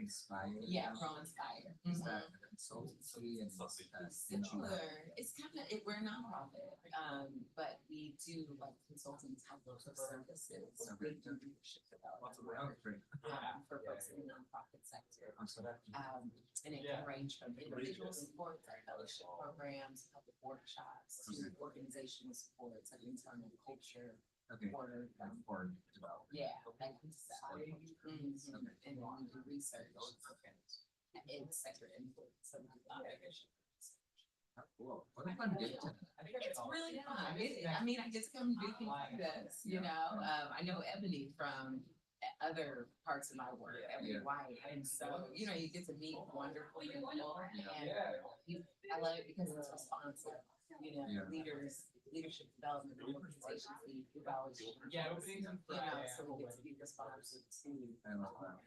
Inspire. Yeah, Pro Inspire. Is that a consultancy and Similar. It's kind of, we're a nonprofit, but we do like consulting type of services. So we do leadership development for folks in the nonprofit sector. And it can range from individual support to fellowship programs, public workshops, to organizational support, like internal culture. Or development. Yeah, that kind of stuff. And we do research. In sector influence. Cool. What a fun day. It's really fun. I mean, I get to come do things like this, you know. I know Ebony from other parts of my work, Ebony White, and so you know, you get to meet wonderful people, and I love it because it's responsive. You know, leadership development organizations, we've always, you know, so we get to be responsive to. I love that.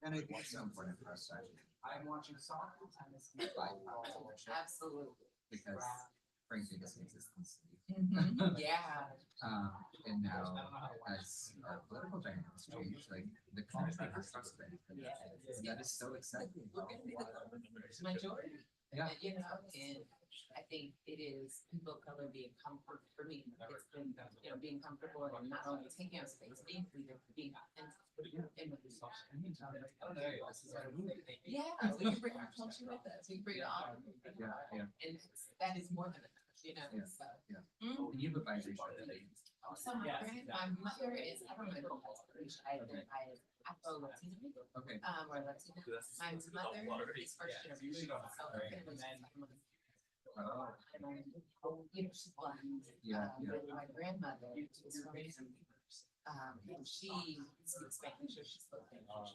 And I think it's so important for us to I'm watching soccer. Absolutely. because frankly this existence. Yeah. And now as our political dynamics change, like the country has to spend. Yes. That is so exciting. We're gonna be the majority. Yeah. You know, and I think it is people of color being comfort for me. It's been, you know, being comfortable and not only taking up space, being freedom, being authentic. And with the yeah, we can bring our culture with us. We can bring it all. Yeah. And that is more than enough, you know. Yeah. So. Yeah. Mm. You have a biracial family. So my mother is, I don't know if I Afro-Latino. Okay. Or Latino. My mother is first generation, so her family's Oh. you know, she's blind. My grandmother is from and she speaks Spanish, or she spoke Spanish.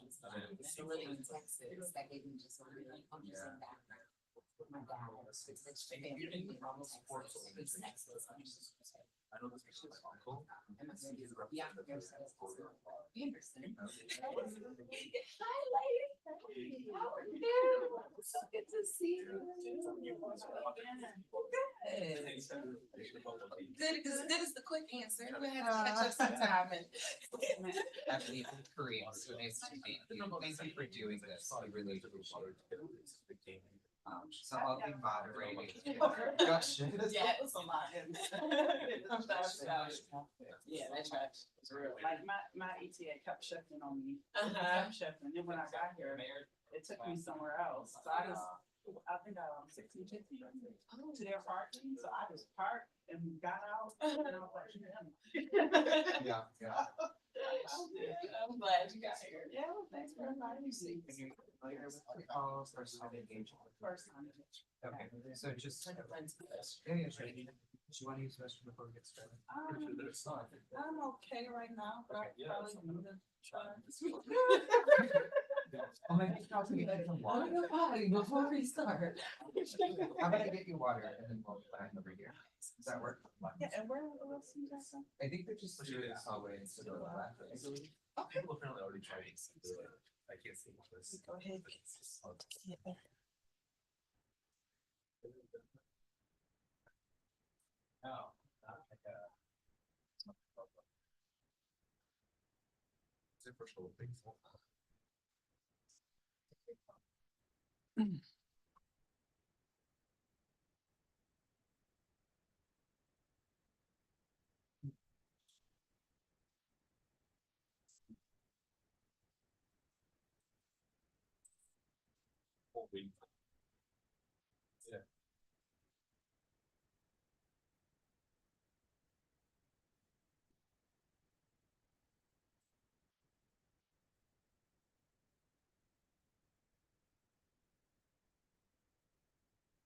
So living in Texas, that gave me just a really interesting background. My dad was family from Texas, East Texas. I know this is cool. And my friend is Anderson. Hi, ladies. How are you? So good to see you. Good is the quick answer. We had to catch up sometime. Actually, in Korea, so nice to meet you. Thank you for doing this. I really appreciate it. So I'll be moderating. Gosh. Yeah, it was a lot. Yeah, that's right. Like my ETA kept shifting on me. Kept shifting. And then when I got here, it took me somewhere else. So I think I was 1650 to their parking. So I just parked and got out. And I was like, Yeah. I'm glad you got here. yeah, well, thanks for inviting me. Familiar with the calls, first time engagement? First time. Okay, so just. Like a friend's push. Yeah, sure. Do you want to use the restroom before we get started? I'm okay right now, but I probably need to try. Oh my gosh, we get some water. Before we start. How about I get you water and then we'll plan over here? Does that work? Yeah, and where else is that? I think they're just through this hallway to the left. People apparently already tried it. I can't see this. Go ahead. No, not like a. Super cool things. Yeah.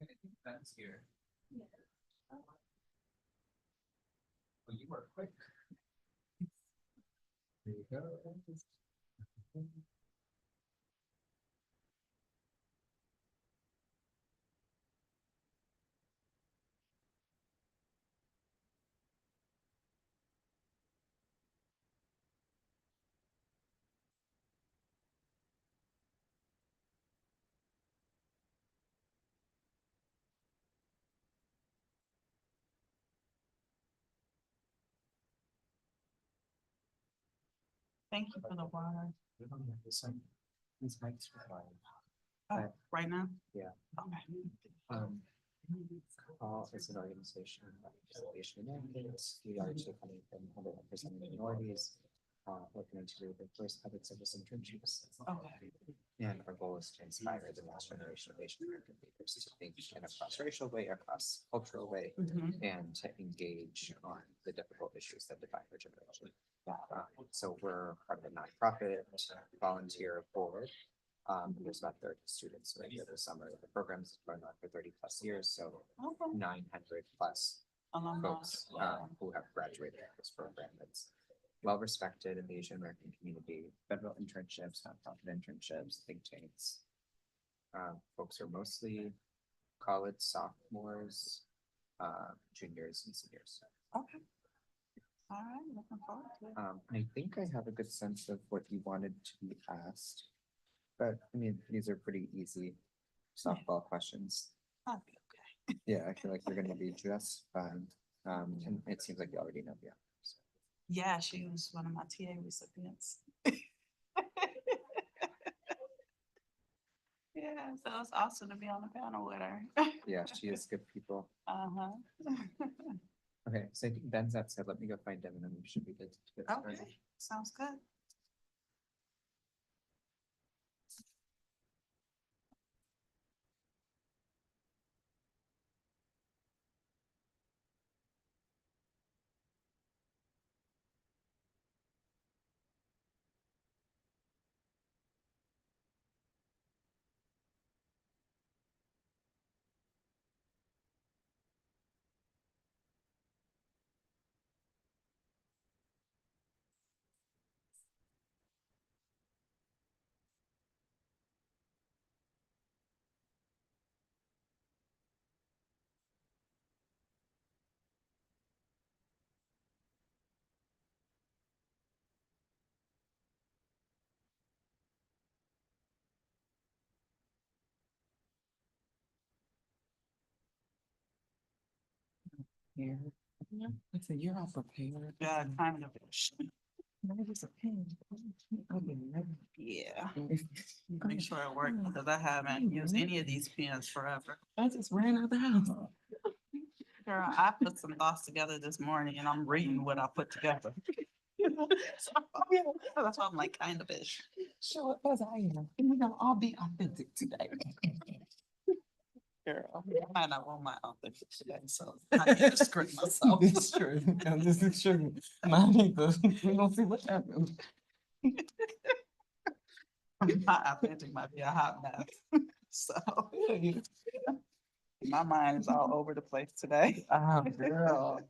I think that's here. Yeah. Well, you are quick. There you go. Thank you for the water. These mics are fine. Oh, right now? Yeah. Okay. CAPAL is an organization that participation in ethics. We are actually coming from 100% minorities, looking into the first public service internships. Okay. And our goal is to inspire the next generation of Asian American leaders to think in a cross-racial way, a cross-cultural way, Mhm. and to engage on the difficult issues that define our generation. So we're part of a nonprofit volunteer board. There's about 30 students right here this summer. The program's been on for 30+ years, so Okay. 900 plus Alumni. folks who have graduated from this program. It's well respected in the Asian American community. Federal internships, nonprofit internships, think tanks. Folks are mostly college sophomores, juniors, and seniors. Okay. All right, looking forward to it. I think I have a good sense of what you wanted to be asked, but I mean, these are pretty easy softball questions. Okay. Yeah, I feel like you're gonna be just fine. And it seems like you already know the answers. Yeah, she was one of my TA recipients. Yeah, so it's awesome to be on the panel with her. Yeah, she is good people. Uh-huh. Okay, so I think Ben's outside. Let me go find him and then we should be good to get started. Okay, sounds good. Here. I said, you're all prepared. Yeah, kind of. There's a pen. Yeah. Make sure it works because I haven't used any of these pens forever. I just ran out the house. Girl, I put some thoughts together this morning and I'm reading what I put together. That's why I'm like kind of ish. Show up as I am. And we're gonna all be authentic today. Girl, I might not want my authentic today, so I need to script myself. This is true. No, this is true. Mine either. We're gonna see what happens. My authentic might be a hot mess. So my mind is all over the place today. Oh, girl.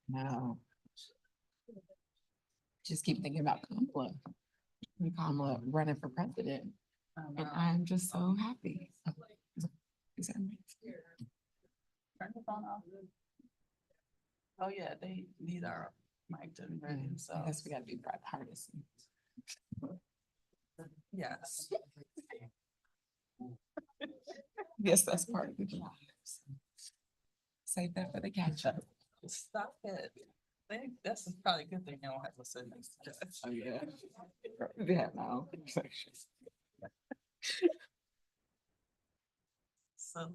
No. Just keep thinking about Kamala. Kamala running for president. And I'm just so happy. Is that right? Turn the phone off. Oh, yeah, these are mic'd and ready, so. I guess we gotta be bipartisan. Yes. Yes, that's part of the job. Save that for the catch up. Stop it. This is probably a good thing they don't have to sit next to us. Oh, yeah. Yeah, no. So.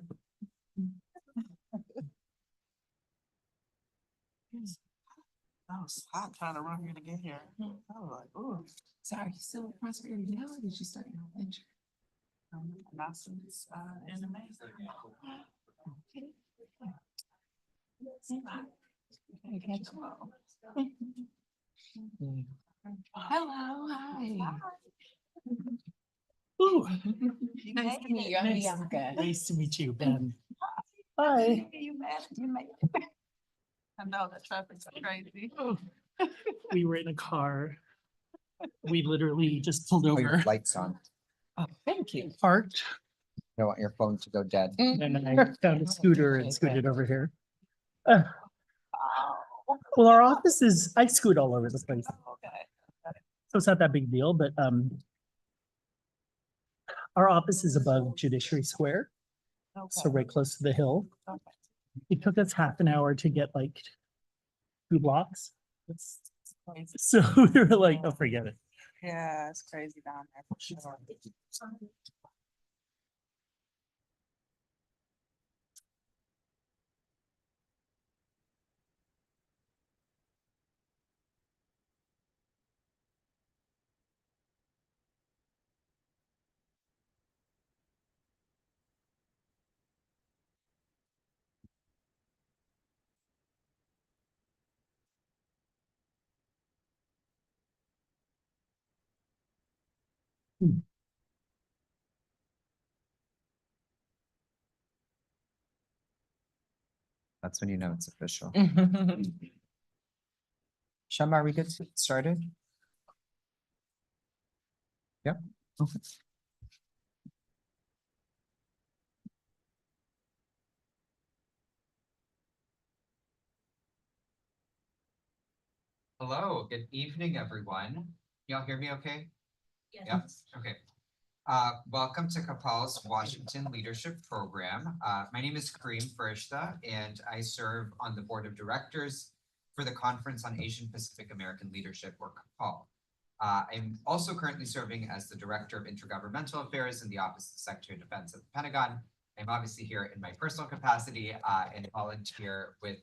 I was hot trying to run here to get here. I was like, ooh. So are you still in prosperity now or did you start your own venture? Master's in May. Hello, hi. Ooh, Nice to meet you. I'm Nice. Bianca. nice to meet you, Ben. Hi. You made it. I know the traffic's crazy. Oh, we were in a car. We literally just pulled Oh, your over, light's on. Oh, thank you. parked, Don't want your phone to go dead. and I found a scooter and scooted over here. Well, our office is, I scoot all over the place, Okay. so it's not that big deal, but our office is above Judiciary Square, so Okay. right close to the hill. Okay. It took us half an hour to get like 2 blocks. It's crazy. So we were like, oh, forget it. Yeah, it's crazy down there for sure. That's when you know it's official. Shama, are we good to get started? Yep. Okay. Hello, good evening, everyone. Y'all hear me okay? Yep, okay. Welcome to CAPAL's Washington Leadership Program. My name is Kareem Farishta, and I serve on the Board of Directors for the Conference on Asian Pacific American Leadership, or CAPAL. I'm also currently serving as the Director of Intergovernmental Affairs in the Office of the Secretary of Defense at the Pentagon. I'm obviously here in my personal capacity and volunteer with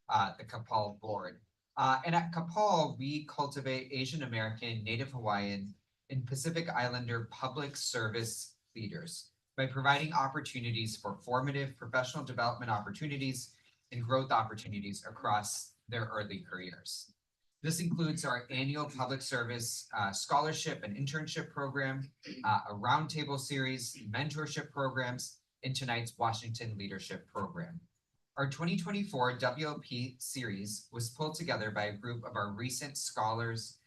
the CAPAL board. And at CAPAL, we cultivate Asian American, Native Hawaiian, and Pacific Islander public service leaders by providing opportunities for formative professional development opportunities and growth opportunities across their early careers. This includes our annual public service scholarship and internship program, a roundtable series, mentorship programs, and tonight's Washington Leadership Program. Our 2024 WLP series was pulled together by a group of our recent scholars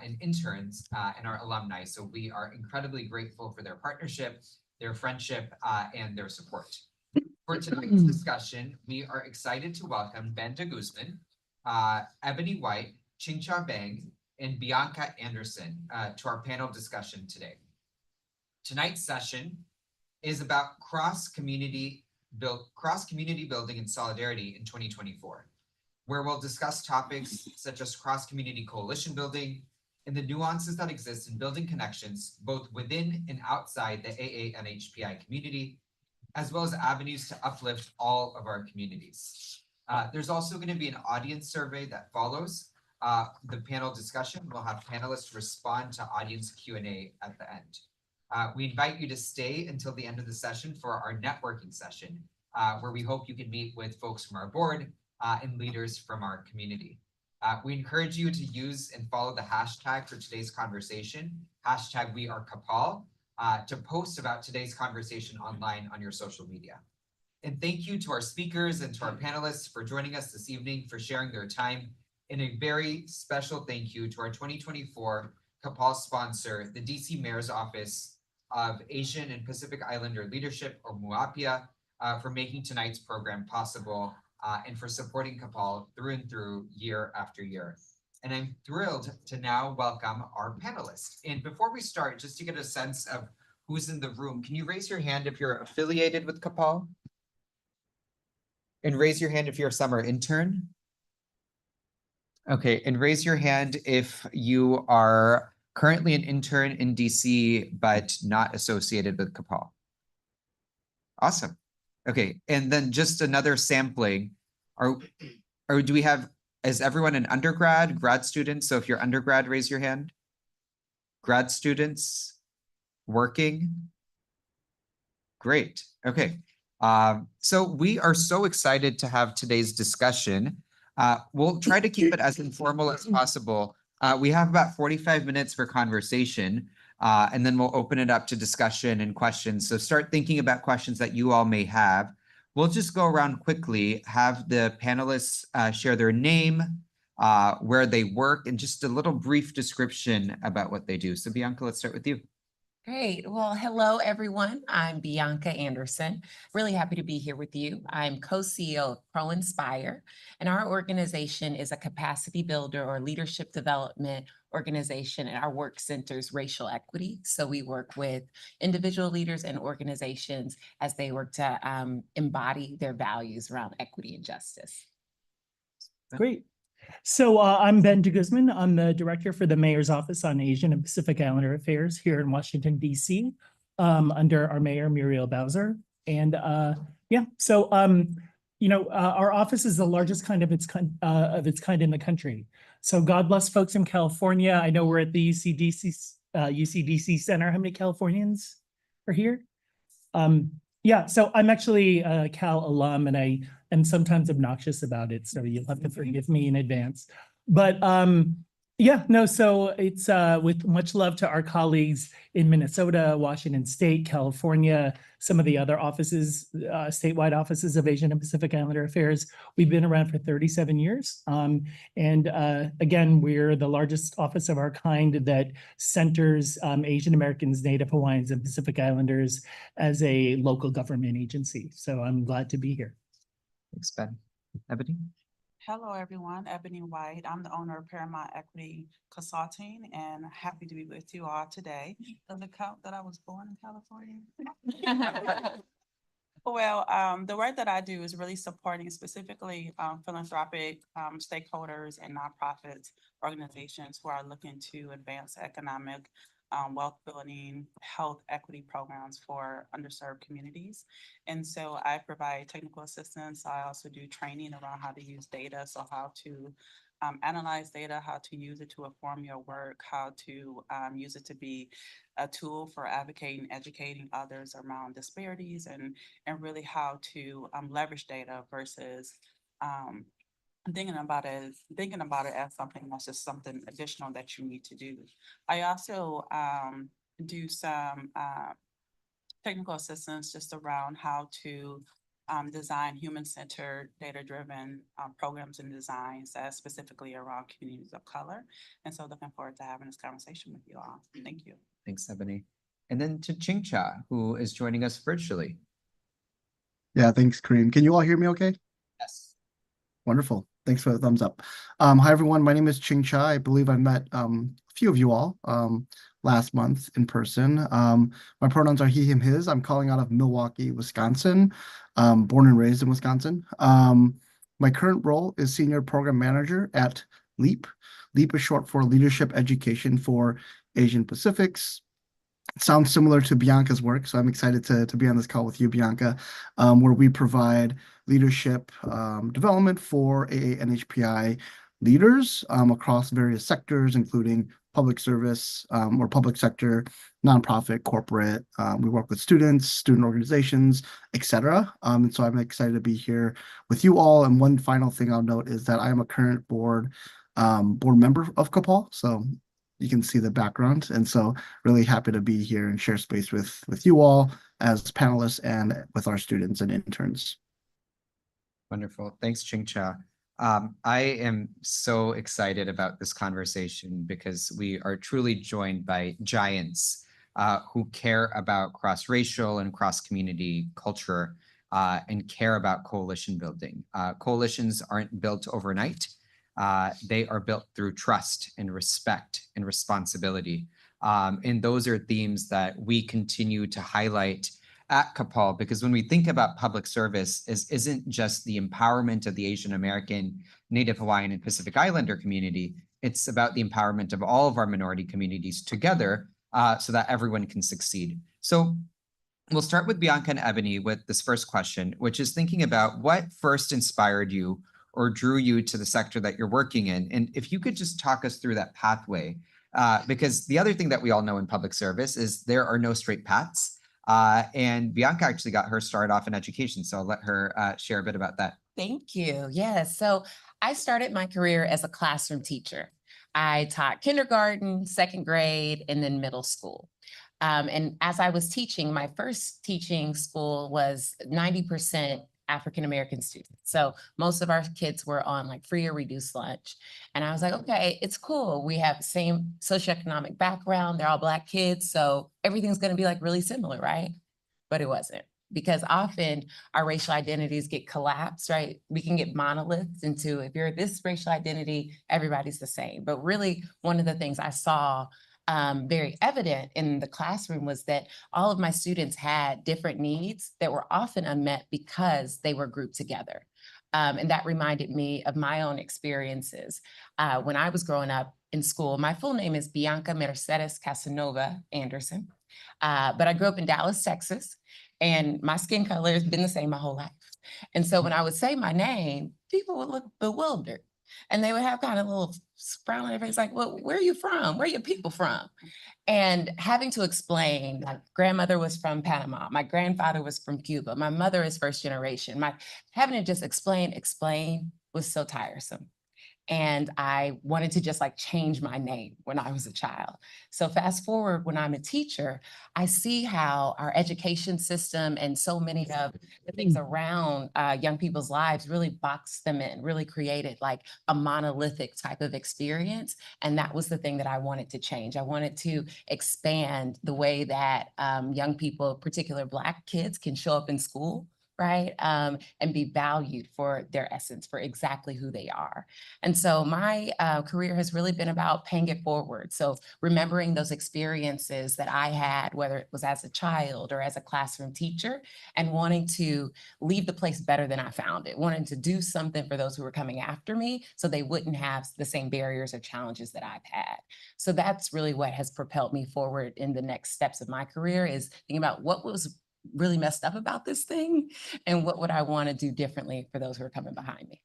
and interns and our alumni. So we are incredibly grateful for their partnership, their friendship, and their support. For tonight's discussion, we are excited to welcome Ben de Guzman, Ebony White, Chingcha Bang, and Bianca Anderson to our panel discussion today. Tonight's session is about cross-community building and solidarity in 2024, where we'll discuss topics such as cross-community coalition building and the nuances that exist in building connections both within and outside the AA and HPI community, as well as avenues to uplift all of our communities. There's also going to be an audience survey that follows the panel discussion. We'll have panelists respond to audience Q&A at the end. We invite you to stay until the end of the session for our networking session, where we hope you can meet with folks from our board and leaders from our community. We encourage you to use and follow the hashtag for today's conversation, hashtag #WeAreCapal, to post about today's conversation online on your social media. And thank you to our speakers and to our panelists for joining us this evening, for sharing their time. And a very special thank you to our 2024 CAPAL sponsor, the DC Mayor's Office of Asian and Pacific Islander Leadership, or MUAPIA, for making tonight's program possible and for supporting CAPAL through and through year after year. And I'm thrilled to now welcome our panelists. And before we start, just to get a sense of who's in the room, can you raise your hand if you're affiliated with CAPAL? And raise your hand if you're a summer intern. Okay, and raise your hand if you are currently an intern in DC, but not associated with CAPAL. Awesome. Okay, and then just another sampling. Or do we have, is everyone an undergrad, grad student? So if you're undergrad, raise your hand. Grad students working? Great, okay. So we are so excited to have today's discussion. We'll try to keep it as informal as possible. We have about 45 minutes for conversation, and then we'll open it up to discussion and questions. So start thinking about questions that you all may have. We'll just go around quickly, have the panelists share their name, where they work, and just a little brief description about what they do. So Bianca, let's start with you. Great. Well, hello, everyone. I'm Bianca Anderson. Really happy to be here with you. I'm co-CEO of ProInspire, and our organization is a capacity builder or leadership development organization, and our work centers racial equity. So we work with individual leaders and organizations as they work to embody their values around equity and justice. Great. So I'm Ben de Guzman. I'm the director for the Mayor's Office on Asian and Pacific Islander Affairs here in Washington, D.C., under our mayor, Muriel Bowser. And our office is the largest kind of its kind in the country. So God bless folks in California. I know we're at the UCDC Center. How many Californians are here? So I'm actually a Cal alum, and I am sometimes obnoxious about it, so you'll have to forgive me in advance. But so it's with much love to our colleagues in Minnesota, Washington State, California, some of the other offices, statewide offices of Asian and Pacific Islander Affairs. We've been around for 37 years. Again, we're the largest office of our kind that centers Asian Americans, Native Hawaiians, and Pacific Islanders as a local government agency. So I'm glad to be here. Thanks, Ben. Ebony? Hello, everyone. Ebony White. I'm the owner of Paramount Equity Consulting and happy to be with you all today. Does it count that I was born in California? Well, the work that I do is really supporting specifically philanthropic stakeholders and nonprofits, organizations who are looking to advance economic wealth building, health equity programs for underserved communities. And so I provide technical assistance. I also do training around how to use data. So how to analyze data, how to use it to inform your work, how to use it to be a tool for advocating, educating others around disparities, and really how to leverage data versus thinking about it as something that's just something additional that you need to do. I also do some technical assistance just around how to design human-centered, data-driven programs and designs that specifically around communities of color. And so looking forward to having this conversation with you all. Thank you. Thanks, Ebony. And then to Ching-Cha, who is joining us virtually. Yeah, thanks, Kareem. Can you all hear me okay? Yes. Wonderful. Thanks for the thumbs up. Hi, everyone. My name is Ching-Cha. I believe I met a few of you all last month in person. My pronouns are he, him, his. I'm calling out of Milwaukee, Wisconsin, born and raised in Wisconsin. My current role is Senior Program Manager at LEAP. LEAP is short for Leadership Education for Asian Pacifics. It sounds similar to Bianca's work, so I'm excited to be on this call with you, Bianca, where we provide leadership development for AA and HPI leaders across various sectors, including public service or public sector, nonprofit, corporate. We work with students, student organizations, etc. And so I'm excited to be here with you all. And one final thing I'll note is that I am a current board member of CAPAL. So you can see the background. And so really happy to be here and share space with you all as panelists and with our students and interns. Wonderful. Thanks, Ching-Cha. I am so excited about this conversation because we are truly joined by giants who care about cross-racial and cross-community culture and care about coalition building. Coalitions aren't built overnight. They are built through trust and respect and responsibility. And those are themes that we continue to highlight at CAPAL, because when we think about public service, isn't just the empowerment of the Asian American, Native Hawaiian, and Pacific Islander community. It's about the empowerment of all of our minority communities together so that everyone can succeed. So we'll start with Bianca and Ebony with this first question, which is thinking about what first inspired you or drew you to the sector that you're working in. And if you could just talk us through that pathway, because the other thing that we all know in public service is there are no straight paths. And Bianca actually got her start off in education. So I'll let her share a bit about that. Thank you. Yes. So I started my career as a classroom teacher. I taught kindergarten, second grade, and then middle school. And as I was teaching, my first teaching school was 90% African-American students. So most of our kids were on like free or reduced lunch. And I was like, okay, it's cool. We have the same socioeconomic background. They're all Black kids. So everything's going to be like really similar, right? But it wasn't, because often our racial identities get collapsed, right? We can get monoliths into, if you're this racial identity, everybody's the same. But really, one of the things I saw very evident in the classroom was that all of my students had different needs that were often unmet because they were grouped together. And that reminded me of my own experiences. When I was growing up in school, my full name is Bianca Mercedes Casanova Anderson. But I grew up in Dallas, Texas, and my skin color has been the same my whole life. And so when I would say my name, people would look bewildered. And they would have kind of a little frown on their face, like, well, where are you from? Where are your people from? And having to explain, my grandmother was from Panama, my grandfather was from Cuba, my mother is first generation. Having to just explain was so tiresome. And I wanted to just like change my name when I was a child. So fast forward, when I'm a teacher, I see how our education system and so many of the things around young people's lives really boxed them in, really created like a monolithic type of experience. And that was the thing that I wanted to change. I wanted to expand the way that young people, particular Black kids, can show up in school, right? And be valued for their essence, for exactly who they are. And so my career has really been about paying it forward. So remembering those experiences that I had, whether it was as a child or as a classroom teacher, and wanting to leave the place better than I found it, wanting to do something for those who were coming after me so they wouldn't have the same barriers or challenges that I've had. So that's really what has propelled me forward in the next steps of my career, is thinking about what was really messed up about this thing and what would I want to do differently for those who are coming behind me.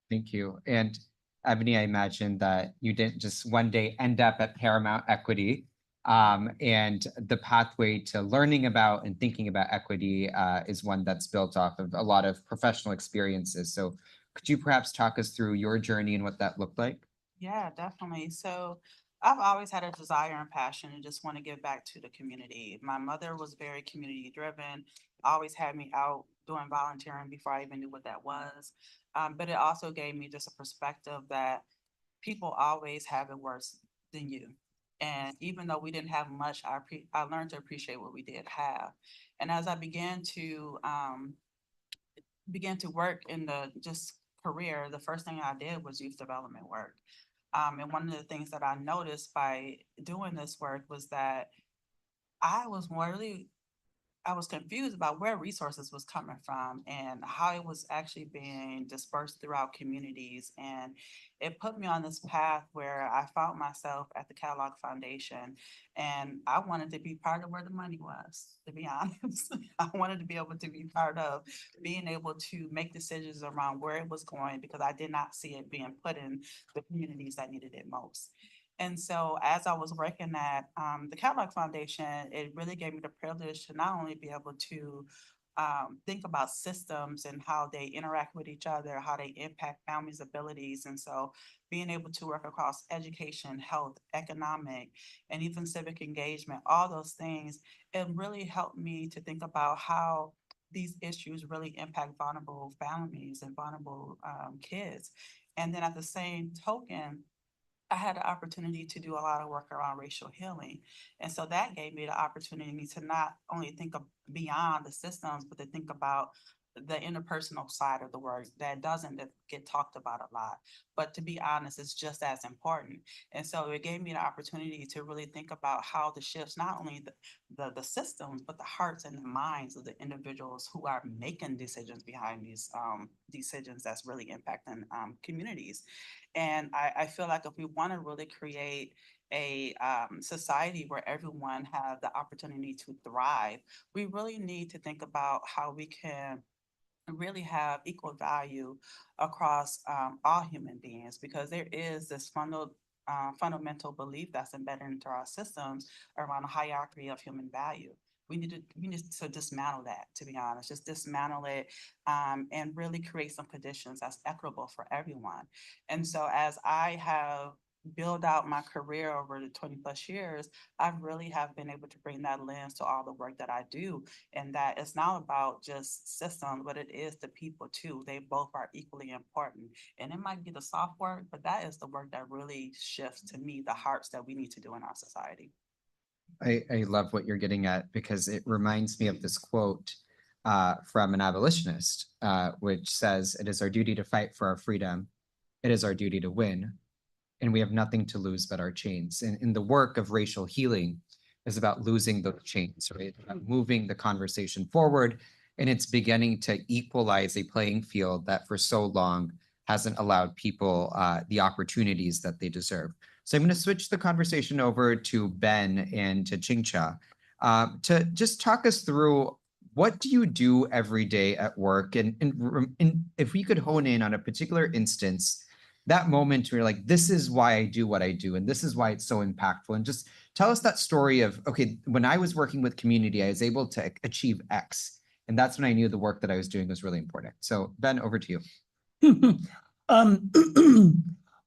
Thank you. And Ebony, I imagine that you didn't just one day end up at Paramount Equity. And the pathway to learning about and thinking about equity is one that's built off of a lot of professional experiences. So could you perhaps talk us through your journey and what that looked like? Yeah, definitely. So I've always had a desire and passion and just want to give back to the community. My mother was very community driven, always had me out doing volunteering before I even knew what that was. But it also gave me just a perspective that people always have it worse than you. And even though we didn't have much, I learned to appreciate what we did have. And as I began to work in the just career, the first thing I did was youth development work. And one of the things that I noticed by doing this work was that I was really I was confused about where resources was coming from and how it was actually being dispersed throughout communities. And it put me on this path where I found myself at the Catalog Foundation, and I wanted to be part of where the money was, to be honest. I wanted to be able to be part of being able to make decisions around where it was going, because I did not see it being put in the communities that needed it most. And so as I was working at the Catalog Foundation, it really gave me the privilege to not only be able to think about systems and how they interact with each other, how they impact families' abilities. And so being able to work across education, health, economic, and even civic engagement, all those things, it really helped me to think about how these issues really impact vulnerable families and vulnerable kids. And then at the same token, I had the opportunity to do a lot of work around racial healing. And so that gave me the opportunity to not only think of beyond the systems, but to think about the interpersonal side of the work that doesn't get talked about a lot. But to be honest, it's just as important. And so it gave me the opportunity to really think about how the shifts, not only the systems, but the hearts and the minds of the individuals who are making decisions behind these decisions that's really impacting communities. And I feel like if we want to really create a society where everyone has the opportunity to thrive, we really need to think about how we can really have equal value across all human beings, because there is this fundamental belief that's embedded into our systems around a hierarchy of human value. We need to dismantle that, to be honest, just dismantle it and really create some conditions that's equitable for everyone. And so as I have build out my career over the 20 plus years, I really have been able to bring that lens to all the work that I do. And that it's not about just systems, but it is the people too. They both are equally important. And it might be the soft work, but that is the work that really shifts, to me, the hearts that we need to do in our society. I love what you're getting at, because it reminds me of this quote from an abolitionist, which says, "It is our duty to fight for our freedom. It is our duty to win. And we have nothing to lose but our chains." And in the work of racial healing is about losing those chains, right? About moving the conversation forward And it's beginning to equalize a playing field that for so long hasn't allowed people the opportunities that they deserve. So I'm going to switch the conversation over to Ben and to Chingcha to just talk us through what do you do every day at work? And if we could hone in on a particular instance, that moment where you're like, this is why I do what I do, and this is why it's so impactful. And just tell us that story of, okay, when I was working with community, I was able to achieve X. And that's when I knew the work that I was doing was really important. So Ben, over to you. Um,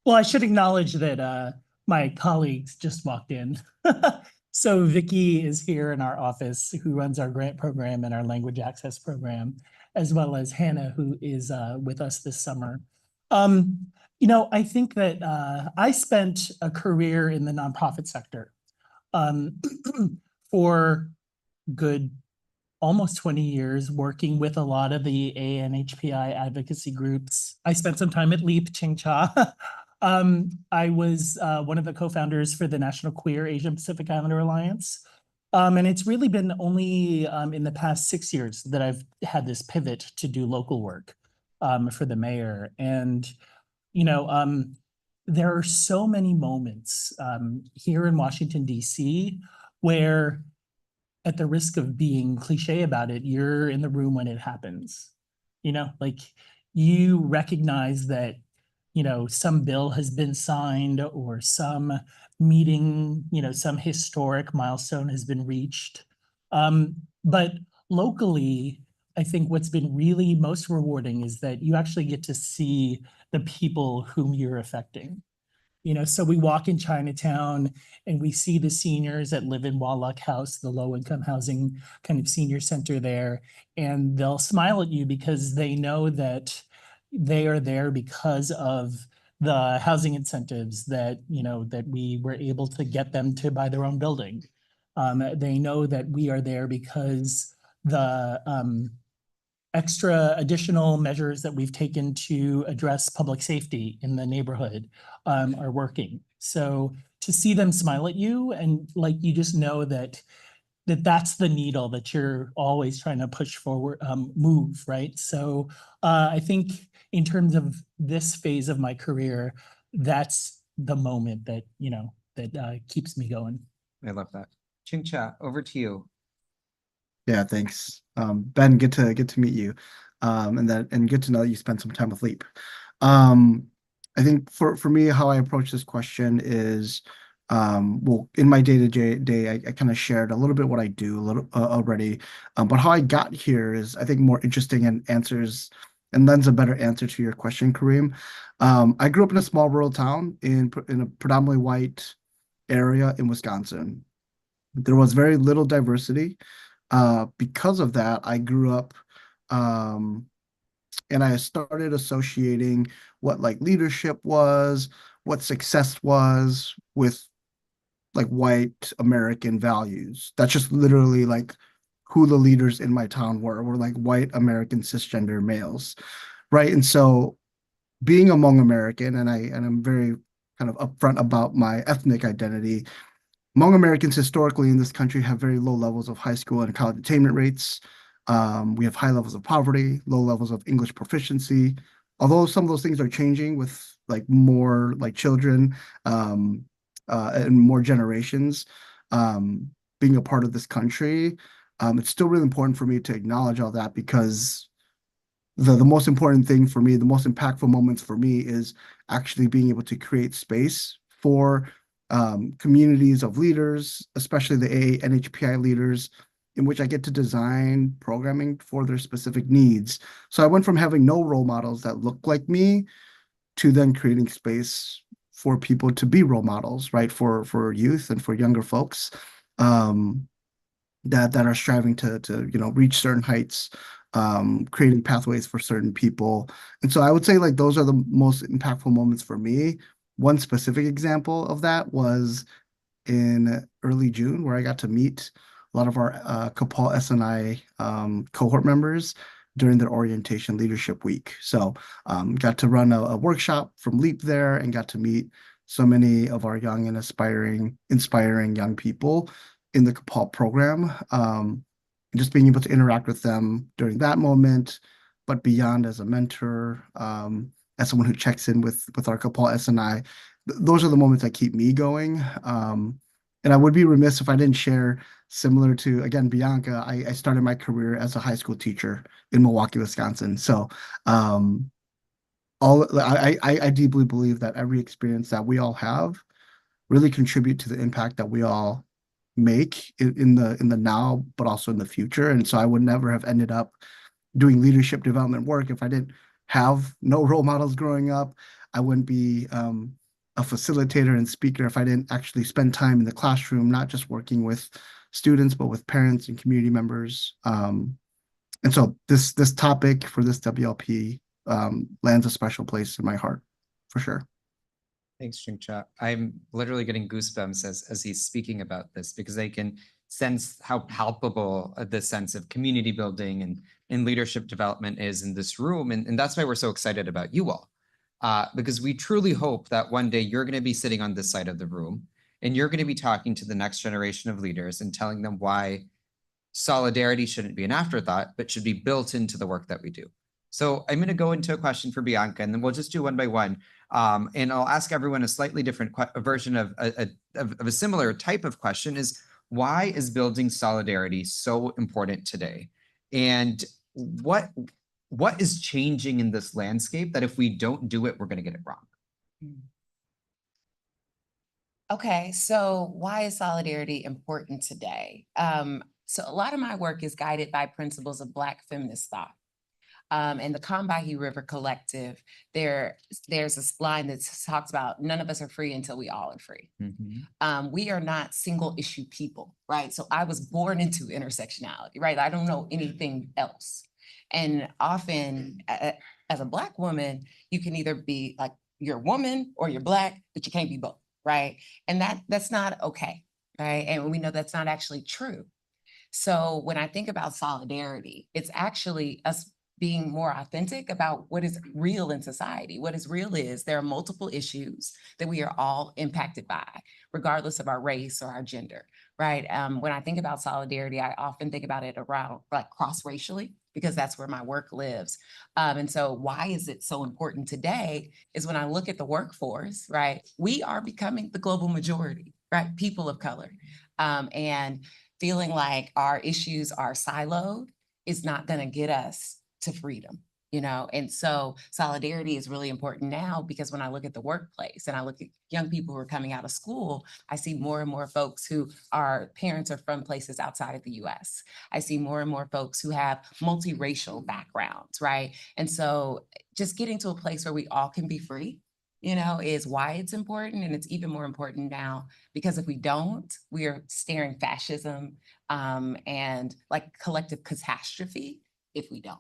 well, I should acknowledge that my colleagues just walked in. So Vicky is here in our office, who runs our grant program and our language access program, as well as Hannah, who is with us this summer. I think that I spent a career in the nonprofit sector for good almost 20 years working with a lot of the ANHPI advocacy groups. I spent some time at LEAP, Chingcha. I was one of the co-founders for the National Queer Asian Pacific Islander Alliance. And it's really been only in the past 6 years that I've had this pivot to do local work for the mayor. And, there are so many moments here in Washington, D.C. where, at the risk of being cliche about it, you're in the room when it happens. Like you recognize that, some bill has been signed or some meeting, some historic milestone has been reached. But locally, I think what's been really most rewarding is that you actually get to see the people whom you're affecting. So we walk in Chinatown and we see the seniors that live in Wallach House, the low-income housing kind of senior center there, and they'll smile at you because they know that they are there because of the housing incentives that, that we were able to get them to buy their own building. They know that we are there because the extra additional measures that we've taken to address public safety in the neighborhood are working. So to see them smile at you and like you just know that's the needle that you're always trying to push forward, move, right? So I think in terms of this phase of my career, that's the moment that, that keeps me going. I love that. Chingcha, over to you. Yeah, thanks. Ben, good to meet you. And good to know that you spent some time with Leap. I think for me, how I approach this question is, well, in my day-to-day, I kind of shared a little bit what I do a little already. But how I got here is, I think, more interesting and lends a better answer to your question, Kareem. I grew up in a small rural town in a predominantly white area in Wisconsin. There was very little diversity. Because of that, I grew up and I started associating what like leadership was, what success was with like white American values. That's just literally like who the leaders in my town were like white American cisgender males, right? And so being among American, and I'm very kind of upfront about my ethnic identity. Hmong Americans historically in this country have very low levels of high school and college attainment rates. We have high levels of poverty, low levels of English proficiency. Although some of those things are changing with like more like children and more generations being a part of this country, it's still really important for me to acknowledge all that because the most important thing for me, the most impactful moments for me is actually being able to create space for communities of leaders, especially the NHPI leaders, in which I get to design programming for their specific needs. So I went from having no role models that look like me to then creating space for people to be role models, right? For youth and for younger folks that are striving to reach certain heights, creating pathways for certain people. And so I would say like those are the most impactful moments for me. One specific example of that was in early June, where I got to meet a lot of our CAPAL SNI cohort members during their orientation leadership week. So got to run a workshop from LEAP there and got to meet so many of our young and inspiring young people in the CAPAL program. just being able to interact with them during that moment, but beyond as a mentor, as someone who checks in with our CAPAL S&I, those are the moments that keep me going. And I would be remiss if I didn't share, similar to, again, Bianca, I started my career as a high school teacher in Milwaukee, Wisconsin. So I deeply believe that every experience that we all have really contribute to the impact that we all make in the now, but also in the future. And so I would never have ended up doing leadership development work if I didn't have no role models growing up. I wouldn't be a facilitator and speaker if I didn't actually spend time in the classroom, not just working with students, but with parents and community members. And so this topic for this WLP lands a special place in my heart, for sure. Thanks, Chingcha. I'm literally getting goosebumps as he's speaking about this because I can sense how palpable the sense of community building and leadership development is in this room. And that's why we're so excited about you all. Because we truly hope that one day you're going to be sitting on this side of the room and you're going to be talking to the next generation of leaders and telling them why solidarity shouldn't be an afterthought, but should be built into the work that we do. So I'm going to go into a question for Bianca, and then we'll just do one by one. And I'll ask everyone a slightly different version of a similar type of question is, why is building solidarity so important today? And what is changing in this landscape that if we don't do it, we're going to get it wrong? Okay, so why is solidarity important today? So a lot of my work is guided by principles of Black feminist thought. And the Combahee River Collective, there's a line that talks about none of us are free until we all are free. We are not single issue people, right? So I was born into intersectionality, right? I don't know anything else. And often as a Black woman, you can either be like, you're a woman or you're Black, but you can't be both, right? And that's not okay, right? And we know that's not actually true. So when I think about solidarity, it's actually us being more authentic about what is real in society. What is real is there are multiple issues that we are all impacted by, regardless of our race or our gender, right? When I think about solidarity, I often think about it around like cross-racially, because that's where my work lives. And so why is it so important today is when I look at the workforce, right? We are becoming the global majority, right? People of color. And feeling like our issues are siloed is not going to get us to freedom, you know? And so solidarity is really important now because when I look at the workplace and I look at young people who are coming out of school, I see more and more folks who are parents are from places outside of the US. I see more and more folks who have multiracial backgrounds, right? And so just getting to a place where we all can be free, you know, is why it's important. And it's even more important now because if we don't, we are staring fascism and like collective catastrophe if we don't.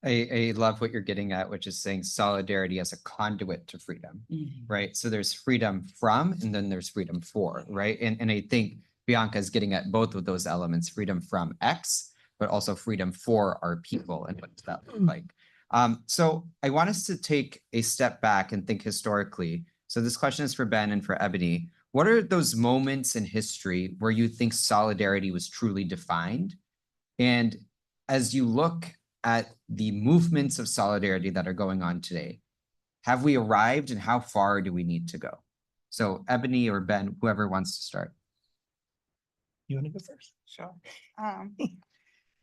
I love what you're getting at, which is saying solidarity as a conduit to freedom, right? So there's freedom from, and then there's freedom for, right? And I think Bianca is getting at both of those elements, freedom from X, but also freedom for our people and what does that look like? So I want us to take a step back and think historically. So this question is for Ben and for Ebony. What are those moments in history where you think solidarity was truly defined? And as you look at the movements of solidarity that are going on today, have we arrived and how far do we need to go? So Ebony or Ben, whoever wants to start. You want to go first? Sure.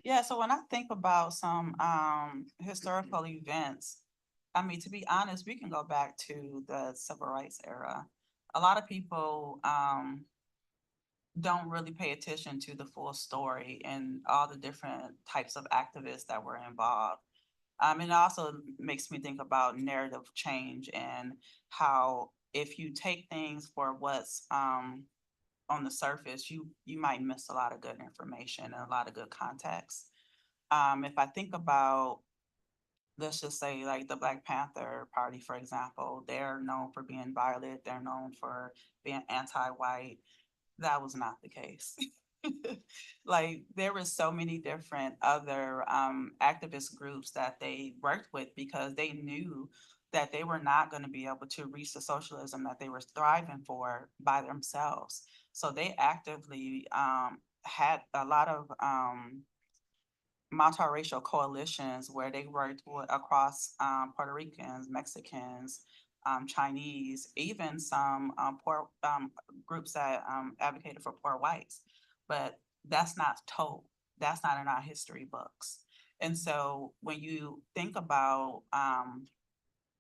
Yeah, so when I think about some historical events, I mean, to be honest, we can go back to the civil rights era. A lot of people don't really pay attention to the full story and all the different types of activists that were involved. And it also makes me think about narrative change and how if you take things for what's on the surface, you might miss a lot of good information and a lot of good context. If I think about, let's just say like the Black Panther Party, for example, they're known for being violent, they're known for being anti-white. That was not the case. Like there were so many different other activist groups that they worked with because they knew that they were not going to be able to reach the socialism that they were striving for by themselves. So they actively had a lot of multiracial coalitions where they worked across Puerto Ricans, Mexicans, Chinese, even some poor groups that advocated for poor whites. But that's not told. That's not in our history books. And so when you think about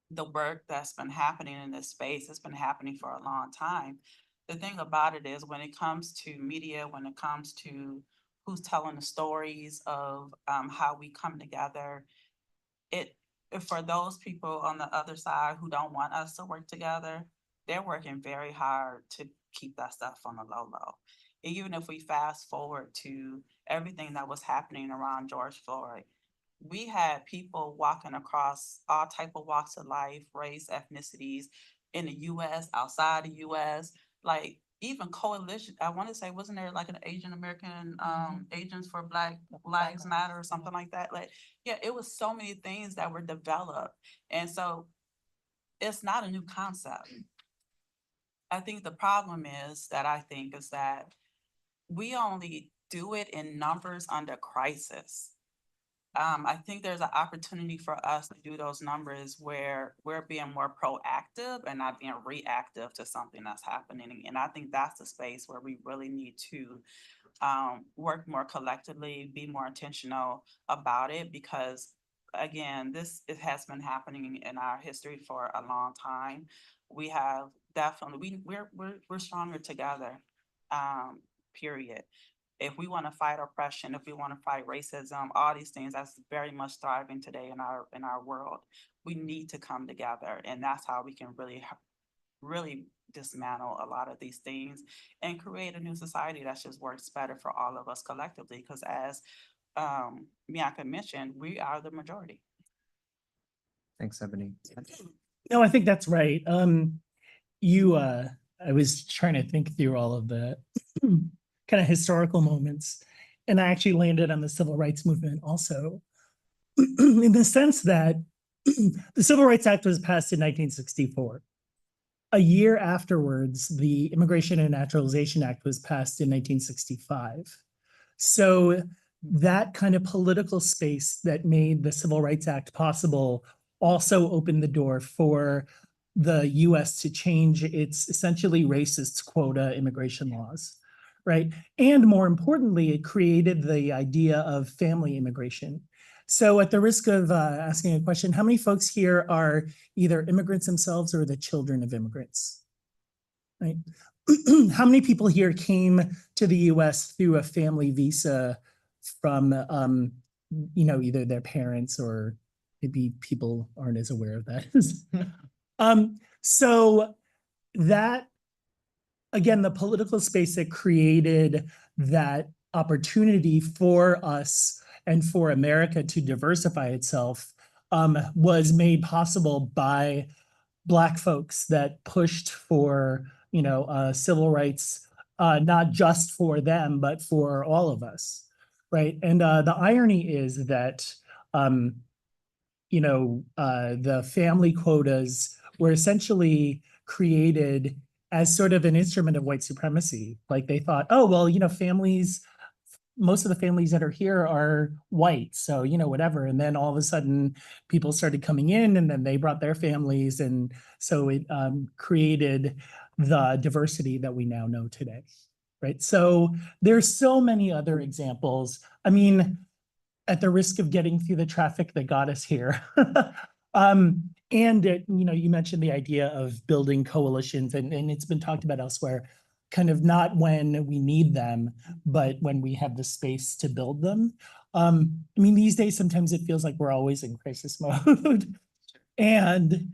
the work that's been happening in this space, it's been happening for a long time. The thing about it is when it comes to media, when it comes to who's telling the stories of how we come together, it for those people on the other side who don't want us to work together, they're working very hard to keep that stuff on the low low. Even if we fast forward to everything that was happening around George Floyd, we had people walking across all type of walks of life, race, ethnicities in the US, outside the US, like even coalition, I want to say, wasn't there like an Asian American Agents for Black Lives Matter or something like that? Like, yeah, it was so many things that were developed. And so it's not a new concept. I think the problem is that we only do it in numbers under crisis. I think there's an opportunity for us to do those numbers where we're being more proactive and not being reactive to something that's happening. And I think that's the space where we really need to work more collectively, be more intentional about it, because again, it has been happening in our history for a long time. We have definitely, we're stronger together, period. If we want to fight oppression, if we want to fight racism, all these things that's very much thriving today in our world, we need to come together, and that's how we can really dismantle a lot of these things and create a new society that just works better for all of us collectively. Because as Bianca mentioned, we are the majority. Thanks, Ebony. No, I think that's right. I was trying to think through all of the kind of historical moments, and I actually landed on the civil rights movement also, in the sense that the Civil Rights Act was passed in 1964. A year afterwards, the Immigration and Naturalization Act was passed in 1965. So that kind of political space that made the Civil Rights Act possible also opened the door for the US to change its essentially racist quota immigration laws, right? And more importantly, it created the idea of family immigration. So at the risk of asking a question, how many folks here are either immigrants themselves or the children of immigrants, right? How many people here came to the US through a family visa from, either their parents, or maybe people aren't as aware of that. So that, again, the political space that created that opportunity for us and for America to diversify itself was made possible by Black folks that pushed for, civil rights, not just for them, but for all of us, right? And the irony is that, the family quotas were essentially created as sort of an instrument of white supremacy. Like they thought, oh, well, most of the families that are here are white, so, whatever. And then all of a sudden people started coming in, and then they brought their families. And so it created the diversity that we now know today, right? So there's so many other examples. I mean, at the risk of getting through the traffic that got us here. You mentioned the idea of building coalitions, and it's been talked about elsewhere, kind of not when we need them, but when we have the space to build them. These days, sometimes it feels like we're always in crisis mode. And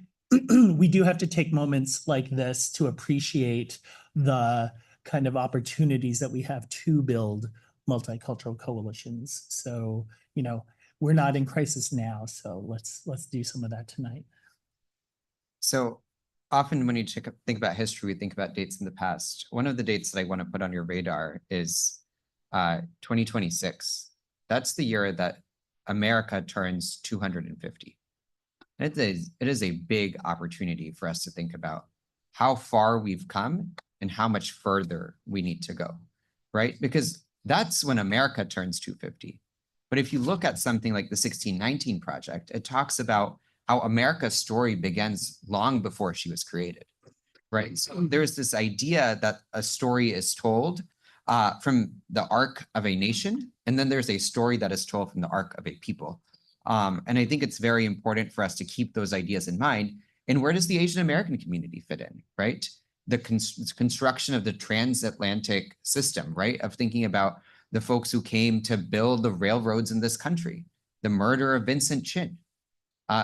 we do have to take moments like this to appreciate the kind of opportunities that we have to build multicultural coalitions. So, we're not in crisis now, so let's do some of that tonight. So often when you think about history, we think about dates in the past. One of the dates that I want to put on your radar is 2026. That's the year that America turns 250. And it is a big opportunity for us to think about how far we've come and how much further we need to go, right? Because That's when America turns 250. But if you look at something like the 1619 Project, it talks about how America's story begins long before she was created, right? So there's this idea that a story is told from the arc of a nation, and then there's a story that is told from the arc of a people. And I think it's very important for us to keep those ideas in mind. And where does the Asian American community fit in, right? The construction of the transatlantic system, right? Of thinking about the folks who came to build the railroads in this country, the murder of Vincent Chin.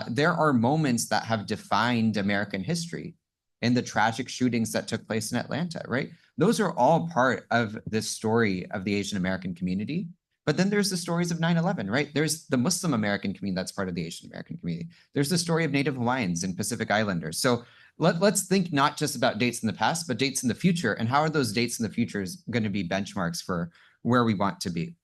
There are moments that have defined American history and the tragic shootings that took place in Atlanta, right? Those are all part of this story of the Asian American community. But then there's the stories of 9/11, right? There's the Muslim American community that's part of the Asian American community. There's the story of Native Hawaiians and Pacific Islanders. So let's think not just about dates in the past, but dates in the future. And how are those dates in the future going to be benchmarks for where we want to be?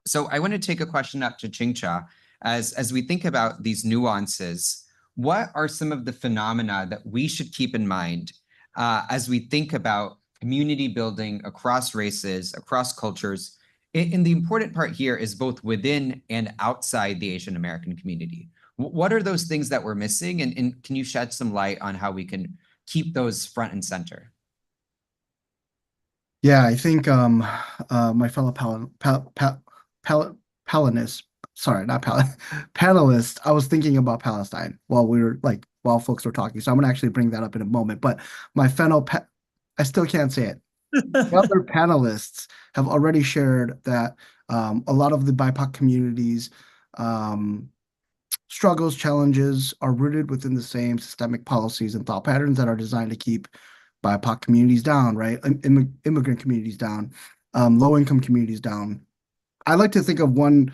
So I want to take a question up to Ching-Cha. As we think about these nuances, what are some of the phenomena that we should keep in mind as we think about community building across races, across cultures? And the important part here is both within and outside the Asian American community. What are those things that we're missing? And can you shed some light on how we can keep those front and center? Yeah, I think my fellow Palinist, sorry, not Pal panelist, I was thinking about Palestine while folks were talking. So I'm gonna actually bring that up in a moment. But my fellow I still can't say it. The other panelists have already shared that a lot of the BIPOC communities struggles, challenges are rooted within the same systemic policies and thought patterns that are designed to keep BIPOC communities down, right? Immigrant communities down, low-income communities down. I like to think of one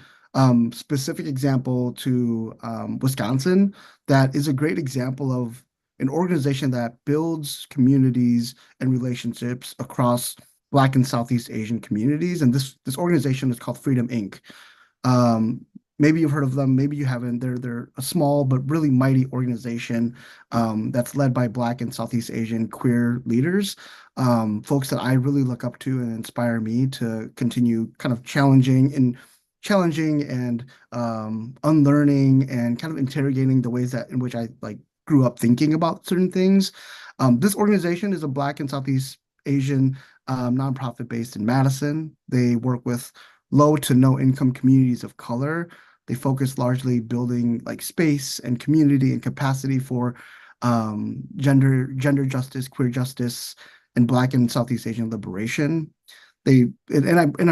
specific example to Wisconsin that is a great example of an organization that builds communities and relationships across Black and Southeast Asian communities. And this organization is called Freedom Inc. Maybe you've heard of them, maybe you haven't. They're a small but really mighty organization that's led by Black and Southeast Asian queer leaders, folks that I really look up to and inspire me to continue kind of challenging and unlearning and kind of interrogating the ways that in which I grew up thinking about certain things. This organization is a Black and Southeast Asian nonprofit based in Madison. They work with low to no income communities of color. They focus largely building space and community and capacity for gender justice, queer justice, and Black and Southeast Asian liberation. I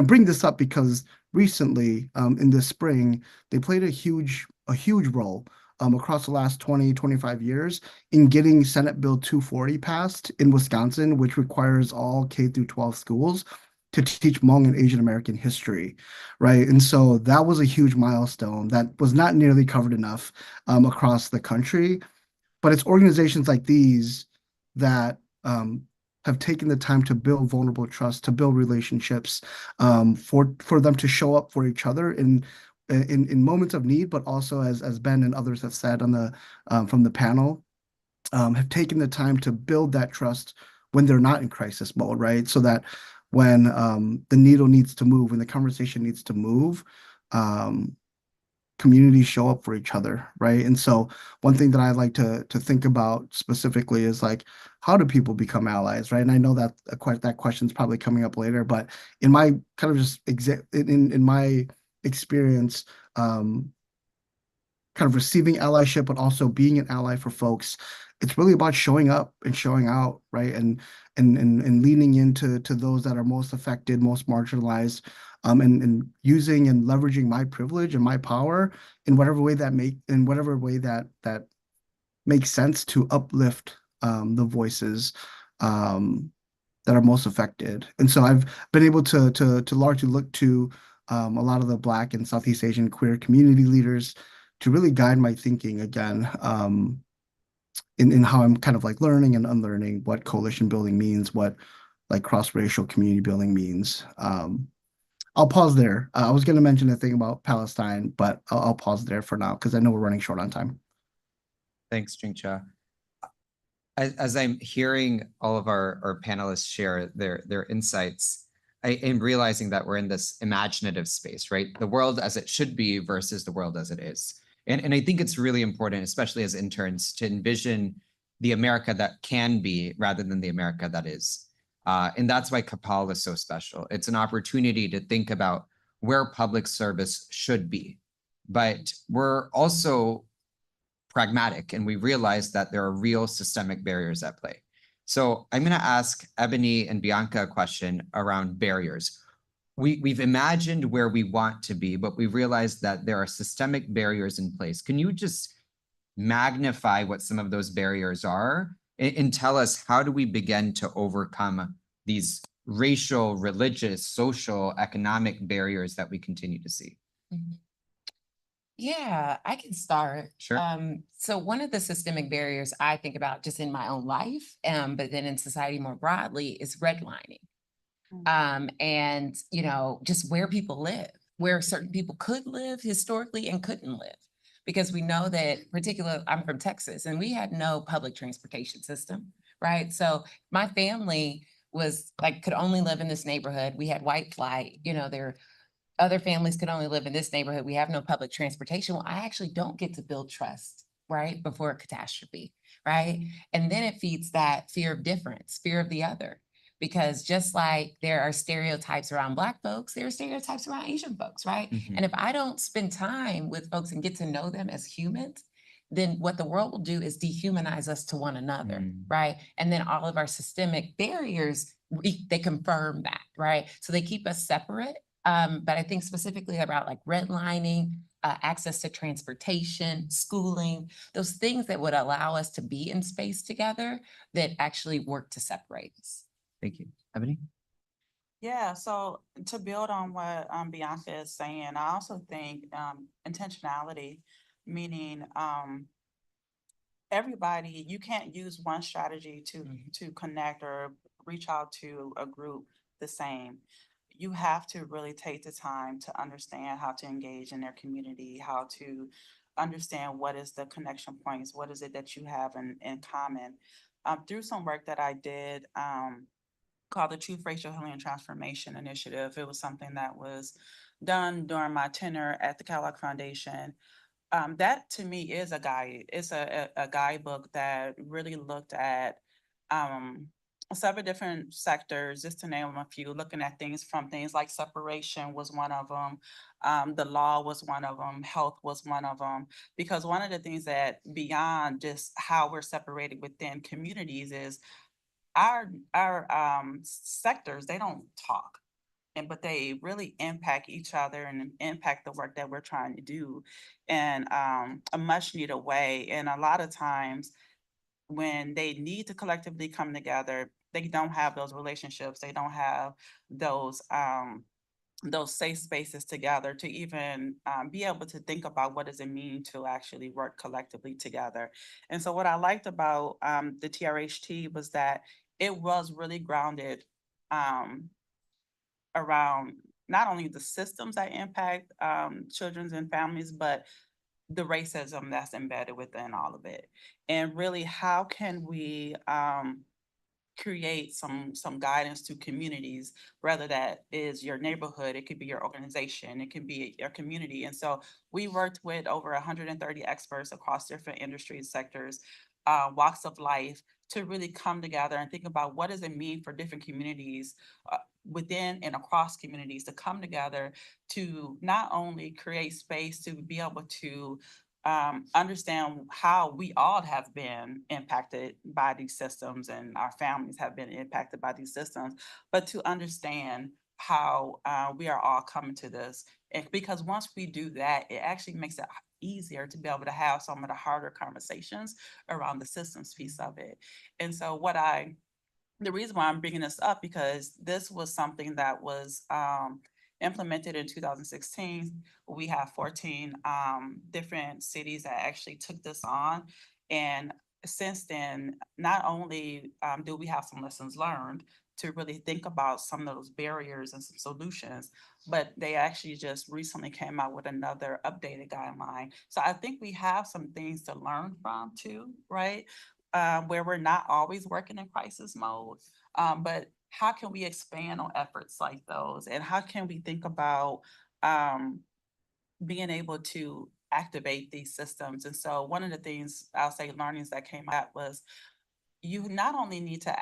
bring this up because recently, in the spring, they played a huge role across the last 25 years in getting Senate Bill 240 passed in Wisconsin, which requires all K through 12 schools to teach Hmong and Asian American history, right? And so that was a huge milestone that was not nearly covered enough across the country. But it's organizations like these that have taken the time to build vulnerable trust, to build relationships, for them to show up for each other in moments of need, but also as Ben and others have said on the from the panel, have taken the time to build that trust when they're not in crisis mode, right? So that when the needle needs to move, when the conversation needs to move, communities show up for each other, right? And so one thing that I like to think about specifically is how do people become allies, right? And I know that that question's probably coming up later, but in my kind of just in my experience, kind of receiving allyship, but also being an ally for folks, it's really about showing up and showing out, right? And leaning into those that are most affected, most marginalized, and using and leveraging my privilege and my power in whatever way that makes sense to uplift the voices that are most affected. And so I've been able to largely look to a lot of the Black and Southeast Asian queer community leaders to really guide my thinking again, in how I'm kind of learning and unlearning what coalition building means, what cross-racial community building means. I'll pause there. I was going to mention a thing about Palestine, but I'll pause there for now because I know we're running short on time. Thanks, Ching-Cha. As I'm hearing all of our panelists share their insights, I am realizing that we're in this imaginative space, right? The world as it should be versus the world as it is. And I think it's really important, especially as interns, to envision the America that can be rather than the America that is. And that's why CAPAL is so special. It's an opportunity to think about where public service should be. But we're also pragmatic and we realize that there are real systemic barriers at play. So I'm going to ask Ebony and Bianca a question around barriers. We've imagined where we want to be, but we realized that there are systemic barriers in place. Can you just magnify what some of those barriers are and tell us how do we begin to overcome these racial, religious, social, economic barriers that we continue to see? Yeah, I can start. Sure. So one of the systemic barriers I think about just in my own life, but then in society more broadly, is redlining. And you know, just where people live, where certain people could live historically and couldn't live. Because we know that I'm from Texas and we had no public transportation system, right? So my family was like, could only live in this neighborhood. We had white flight, you know, there other families could only live in this neighborhood. We have no public transportation. Well, I actually don't get to build trust, right? Before a catastrophe, right? And then it feeds that fear of difference, fear of the other. Because just like there are stereotypes around Black folks, there are stereotypes around Asian folks, right? And if I don't spend time with folks and get to know them as humans, then what the world will do is dehumanize us to one another, right? And then all of our systemic barriers, they confirm that, right? So they keep us separate. But I think specifically about like redlining, access to transportation, schooling, those things that would allow us to be in space together that actually work to separate us. Thank you. Ebony? Yeah, so to build on what Bianca is saying, I also think intentionality, meaning everybody, you can't use one strategy to connect or reach out to a group the same. You have to really take the time to understand how to engage in their community, how to understand what is the connection points, what is it that you have in common. Through some work that I did, called the Truth Racial Healing and Transformation Initiative. It was something that was done during my tenure at the Kellogg Foundation. That to me is a guide. It's a guidebook that really looked at several different sectors, just to name a few, looking at things from things like separation was one of them. The law was one of them. Health was one of them. Because one of the things that beyond just how we're separated within communities is our sectors, they don't talk. But they really impact each other and impact the work that we're trying to do in a much needed way. And a lot of times when they need to collectively come together, they don't have those relationships. They don't have those safe spaces together to even be able to think about what does it mean to actually work collectively together. And so what I liked about the TRHT was that it was really grounded around not only the systems that impact children and families, but the racism that's embedded within all of it. And really, how can we create some guidance to communities, whether that is your neighborhood, it could be your organization, it can be your community. And so we worked with over 130 experts across different industries, sectors, walks of life, to really come together and think about what does it mean for different communities within and across communities to come together to not only create space to be able to understand how we all have been impacted by these systems and our families have been impacted by these systems, but to understand how we are all coming to this. And because once we do that, it actually makes it easier to be able to have some of the harder conversations around the systems piece of it. And so the reason why I'm bringing this up, because this was something that was implemented in 2016. We have 14 different cities that actually took this on. And since then, not only do we have some lessons learned to really think about some of those barriers and some solutions, but they actually just recently came out with another updated guideline. So I think we have some things to learn from too, right? Where we're not always working in crisis mode. But how can we expand on efforts like those? And how can we think about being able to activate these systems? And so one of the things I'll say learnings that came out was you not only need to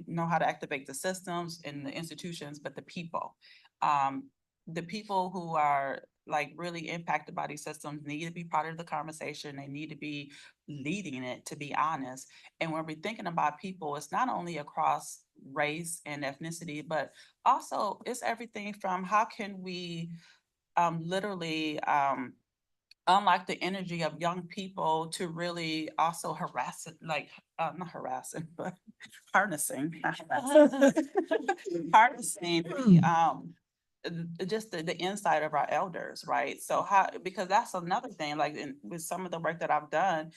know how to activate the systems and the institutions, but the people. The people who are like really impacted by these systems need to be part of the conversation. They need to be leading it, to be honest. And when we're thinking about people, it's not only across race and ethnicity, but also it's everything from how can we literally unlike the energy of young people to really also harass it, like, not harassing, but harnessing, not harassing. Harnessing just the insight of our elders, right? So how, because that's another thing, like with some of the work that I've done,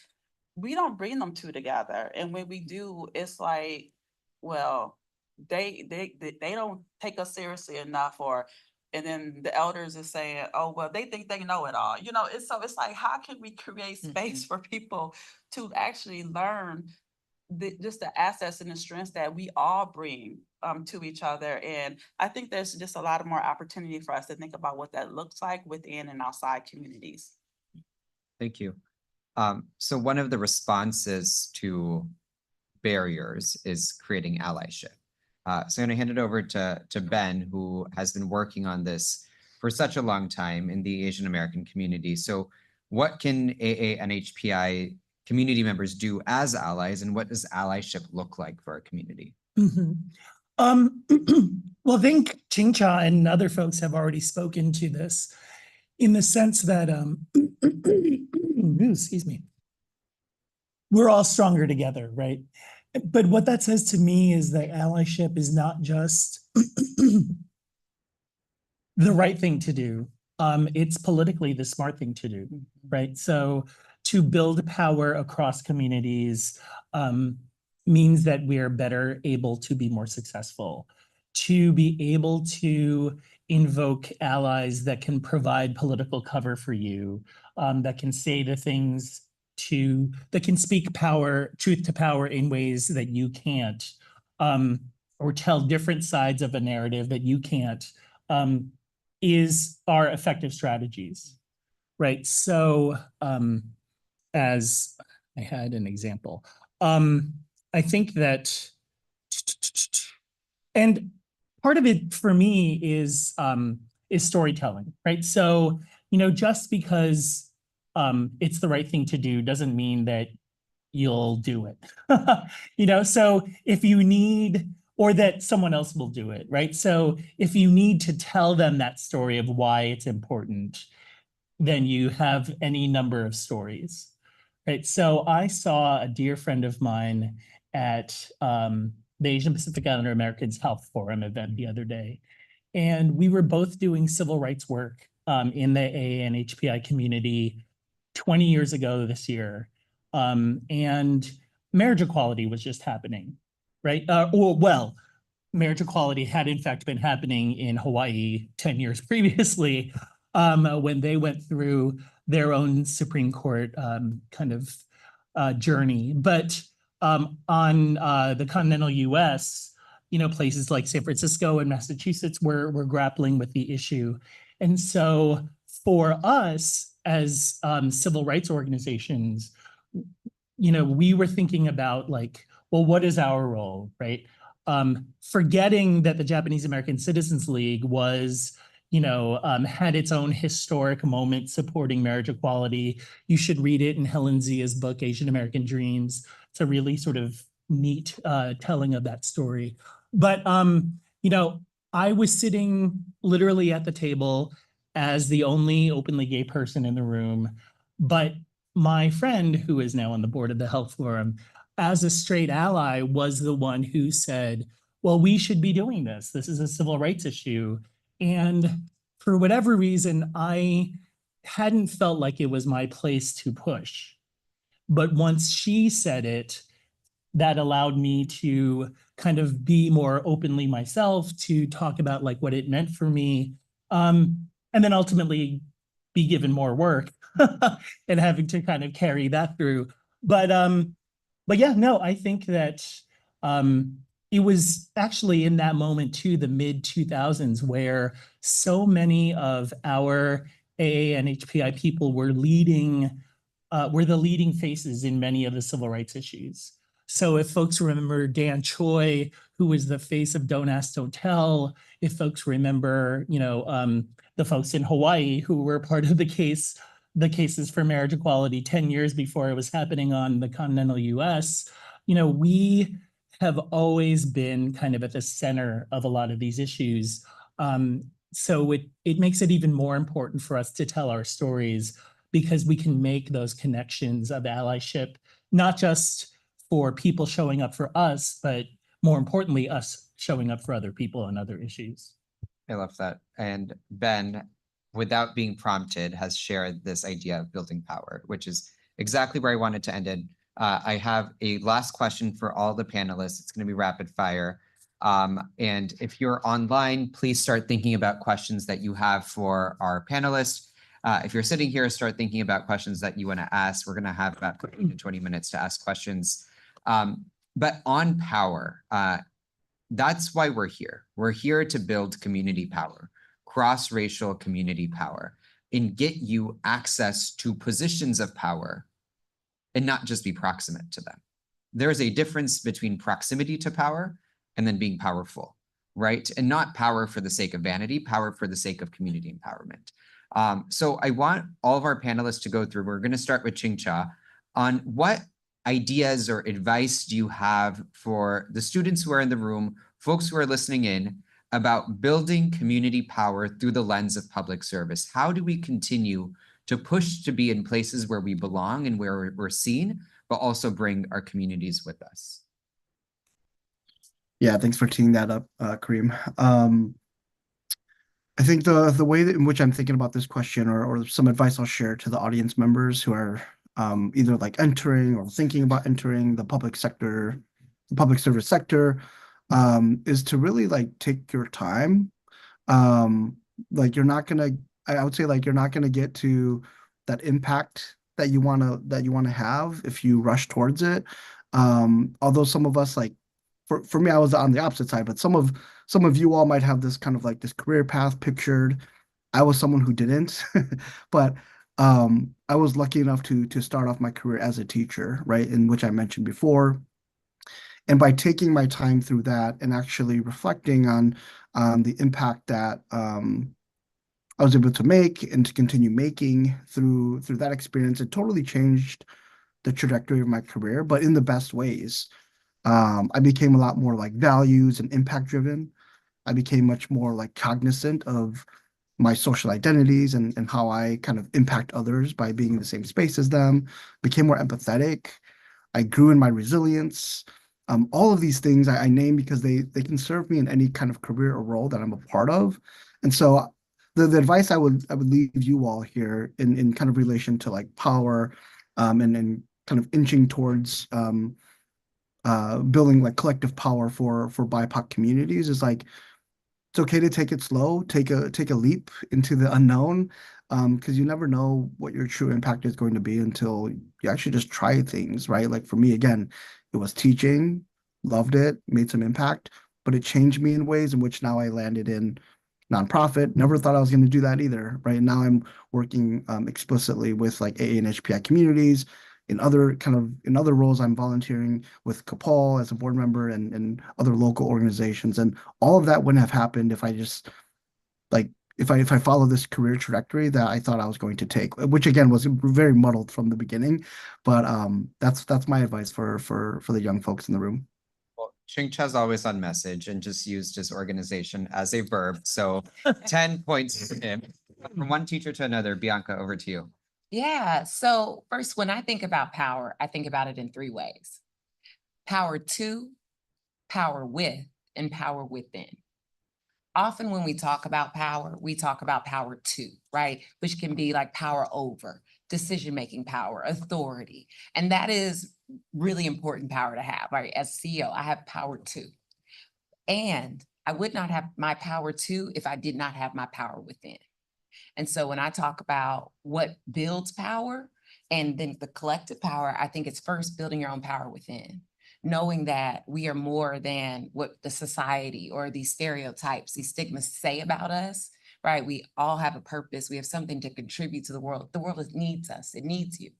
we don't bring them two together. And when we do, it's like, well, they don't take us seriously enough, or and then the elders are saying, oh, well, they think they know it all. It's like, how can we create space for people to actually learn just the assets and the strengths that we all bring to each other? And I think there's just a lot of more opportunity for us to think about what that looks like within and outside communities. Thank you. So one of the responses to barriers is creating allyship. So I'm going to hand it over to Ben, who has been working on this for such a long time in the Asian American community. So what can AANHPI community members do as allies, and what does allyship look like for our community? Well, I think Ching-Cha and other folks have already spoken to this in the sense that, excuse me, we're all stronger together, right? But what that says to me is that allyship is not just the right thing to do. It's politically the smart thing to do, right? So to build power across communities means that we are better able to be more successful, to be able to invoke allies that can provide political cover for you, that can say the things that can speak truth to power in ways that you can't, or tell different sides of a narrative that you can't, are effective strategies, right? So as I had an example, I think that, and part of it for me is storytelling, right? So, just because it's the right thing to do doesn't mean that you'll do it. So if you need, or that someone else will do it, right? So if you need to tell them that story of why it's important, then you have any number of stories, right? So I saw a dear friend of mine at the Asian Pacific Islander Americans Health Forum event the other day, and we were both doing civil rights work in the AANHPI community 20 years ago this year. And marriage equality was just happening, right? Marriage equality had in fact been happening in Hawaii 10 years previously, when they went through their own Supreme Court journey. But on the continental US, places like San Francisco and Massachusetts were grappling with the issue. And so for us as civil rights organizations, we were thinking about well, what is our role, right? Forgetting that the Japanese American Citizens League was, had its own historic moment supporting marriage equality. You should read it in Helen Zia's book, Asian American Dreams. It's a really sort of neat telling of that story. But, I was sitting literally at the table as the only openly gay person in the room. But my friend, who is now on the board of the Health Forum, as a straight ally, was the one who said, well, we should be doing this. This is a civil rights issue. And for whatever reason, I hadn't felt like it was my place to push. But once she said it, that allowed me to kind of be more openly myself, to talk about what it meant for me. And then ultimately be given more work and having to kind of carry that through. But yeah, no, I think that it was actually in that moment too, the mid 2000s, where so many of our AA and HPI people were the leading faces in many of the civil rights issues. So if folks remember Dan Choi, who was the face of Don't Ask, Don't Tell, if folks remember, the folks in Hawaii who were part of the cases for marriage equality 10 years before it was happening on the continental US, we have always been kind of at the center of a lot of these issues. So it makes it even more important for us to tell our stories, because we can make those connections of allyship, not just for people showing up for us, but more importantly, us showing up for other people on other issues. I love that. And Ben, without being prompted, has shared this idea of building power, which is exactly where I wanted to end it. I have a last question for all the panelists. It's going to be rapid fire. And if you're online, please start thinking about questions that you have for our panelists. If you're sitting here, start thinking about questions that you want to ask. We're going to have about 15 to 20 minutes to ask questions. But on power, that's why we're here. We're here to build community power, cross-racial community power, and get you access to positions of power and not just be proximate to them. There's a difference between proximity to power and then being powerful, right? And not power for the sake of vanity, power for the sake of community empowerment. So I want all of our panelists to go through. We're going to start with Ching-Cha on what ideas or advice do you have for the students who are in the room, folks who are listening in, about building community power through the lens of public service? How do we continue to push to be in places where we belong and where we're seen, but also bring our communities with us? Yeah, thanks for teeing that up, Kareem. I think the way in which I'm thinking about this question, or some advice I'll share to the audience members who are either like entering or thinking about entering the public sector, the public service sector, is to really like take your time. Like I would say like you're not gonna get to that impact that you wanna have if you rush towards it. Although some of us like for me, I was on the opposite side, but some of you all might have this kind of like this career path pictured. I was someone who didn't, but I was lucky enough to start off my career as a teacher, right? In which I mentioned before. And by taking my time through that and actually reflecting on the impact that I was able to make and to continue making through that experience, it totally changed the trajectory of my career, but in the best ways. I became a lot more like values and impact driven. I became much more like cognizant of my social identities and how I kind of impact others by being in the same space as them, became more empathetic. I grew in my resilience. All of these things I name because they can serve me in any kind of career or role that I'm a part of. And so the advice I would leave you all here in kind of relation to like power, and kind of inching towards building like collective power for BIPOC communities is like it's okay to take it slow, take a leap into the unknown, because you never know what your true impact is going to be until you actually just try things, right? Like for me, again, it was teaching, loved it, made some impact, but it changed me in ways in which now I landed in nonprofit. Never thought I was going to do that either, right? Now I'm working explicitly with like AA and HPI communities. In other roles, I'm volunteering with CAPAL as a board member and other local organizations. And all of that wouldn't have happened if I just like if I follow this career trajectory that I thought I was going to take, which again was very muddled from the beginning. But that's my advice for the young folks in the room. Well, Ching-Cha's always on message and just used his organization as a verb. So 10 points for him. From one teacher to another, Bianca, over to you. Yeah. So first, when I think about power, I think about it in three ways: power to, power with, and power within. Often when we talk about power, we talk about power to, right? Which can be like power over, decision-making power, authority. And that is really important power to have, right? As CEO, I have power to. And I would not have my power to if I did not have my power within. And so when I talk about what builds power and then the collective power, I think it's first building your own power within. knowing that we are more than what the society or these stereotypes, these stigmas say about us, right? We all have a purpose. We have something to contribute to the world. The world needs us. It needs you.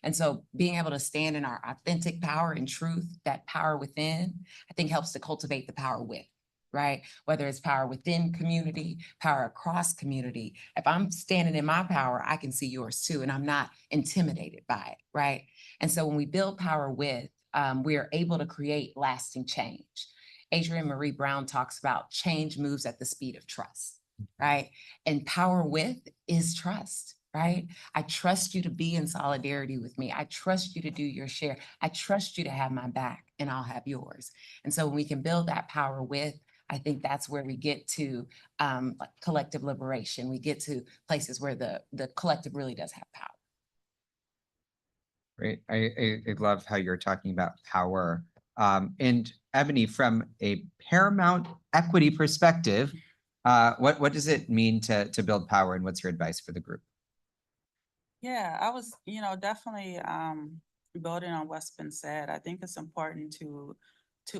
And so being able to stand in our authentic power and truth, that power within, I think helps to cultivate the power with, right? Whether it's power within community, power across community. If I'm standing in my power, I can see yours too, and I'm not intimidated by it, right? And so when we build power with, we are able to create lasting change. Adrienne Marie Brown talks about change moves at the speed of trust, right? And power with is trust, right? I trust you to be in solidarity with me. I trust you to do your share. I trust you to have my back and I'll have yours. And so when we can build that power with, I think that's where we get to like collective liberation. We get to places where the collective really does have power. Great. I love how you're talking about power. And Ebony, from a paramount equity perspective, what does it mean to build power, and what's your advice for the group? Yeah, I was, definitely building on what's been said. I think it's important to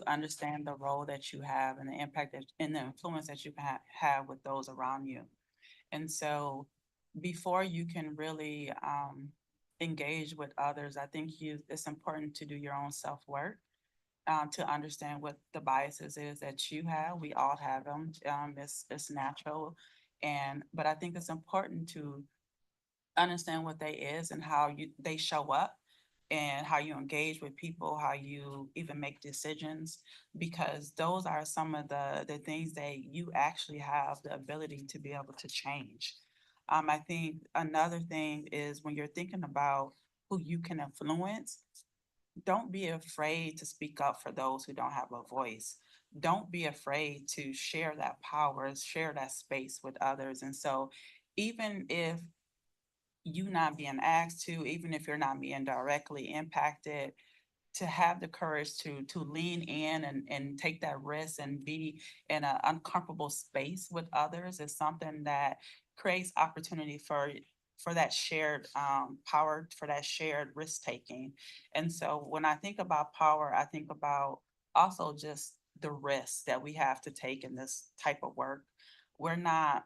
understand the role that you have and the impact and the influence that you have with those around you. And so before you can really engage with others, I think it's important to do your own self-work. To understand what the biases is that you have. We all have them. It's natural. But I think it's important to understand what they is and how they show up and how you engage with people, how you even make decisions, because those are some of the things that you actually have the ability to be able to change. I think another thing is when you're thinking about who you can influence, don't be afraid to speak up for those who don't have a voice. Don't be afraid to share that power, share that space with others. And so even if you not being asked to, even if you're not being directly impacted, to have the courage to lean in and take that risk and be in an uncomfortable space with others is something that creates opportunity for that shared power, for that shared risk taking. And so when I think about power, I think about also just the risks that we have to take in this type of work. We're not,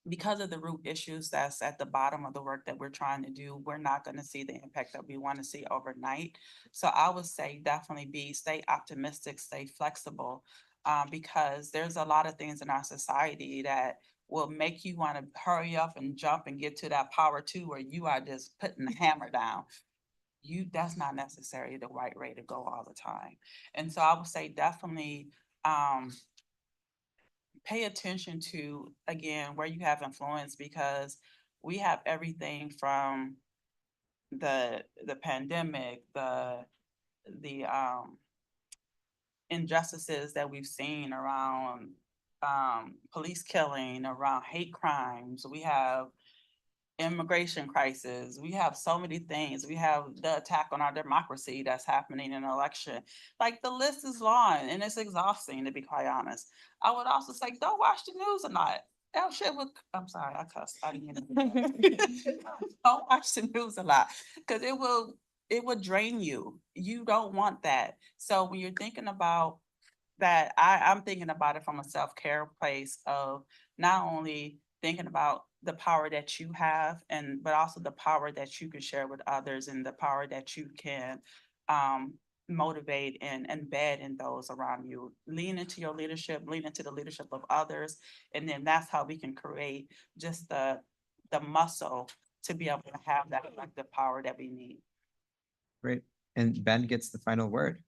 because of the root issues that's at the bottom of the work that we're trying to do, we're not going to see the impact that we want to see overnight. So I would say definitely stay optimistic, stay flexible, because there's a lot of things in our society that will make you want to hurry up and jump and get to that power too, where you are just putting the hammer down. That's not necessarily the right way to go all the time. And so I would say definitely, pay attention to, again, where you have influence, because we have everything from the pandemic, the injustices that we've seen around police killing, around hate crimes. We have immigration crisis. We have so many things. We have the attack on our democracy that's happening in an election. Like, the list is long and it's exhausting, to be quite honest. I would also say, don't watch the news a lot. That shit would, I'm sorry, I cussed. I didn't mean to. Don't watch the news a lot, because it will drain you. You don't want that. So when you're thinking about that, I'm thinking about it from a self-care place of not only thinking about the power that you have, but also the power that you can share with others, and the power that you can motivate and embed in those around you. Lean into your leadership, lean into the leadership of others, and then that's how we can create just the muscle to be able to have that collective power that we need. Great. And Ben gets the final word.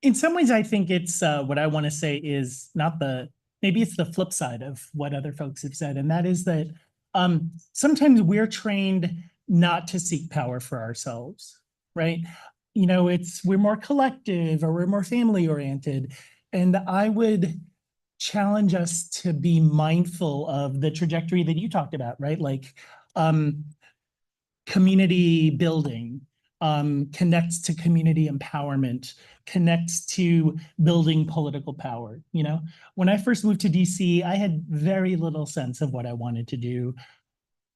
In some ways, I think it's what I want to say is not maybe it's the flip side of what other folks have said. And that is that sometimes we're trained not to seek power for ourselves, right? We're more collective, or we're more family oriented. And I would challenge us to be mindful of the trajectory that you talked about, right? Like community building, connects to community empowerment, connects to building political power. When I first moved to DC, I had very little sense of what I wanted to do,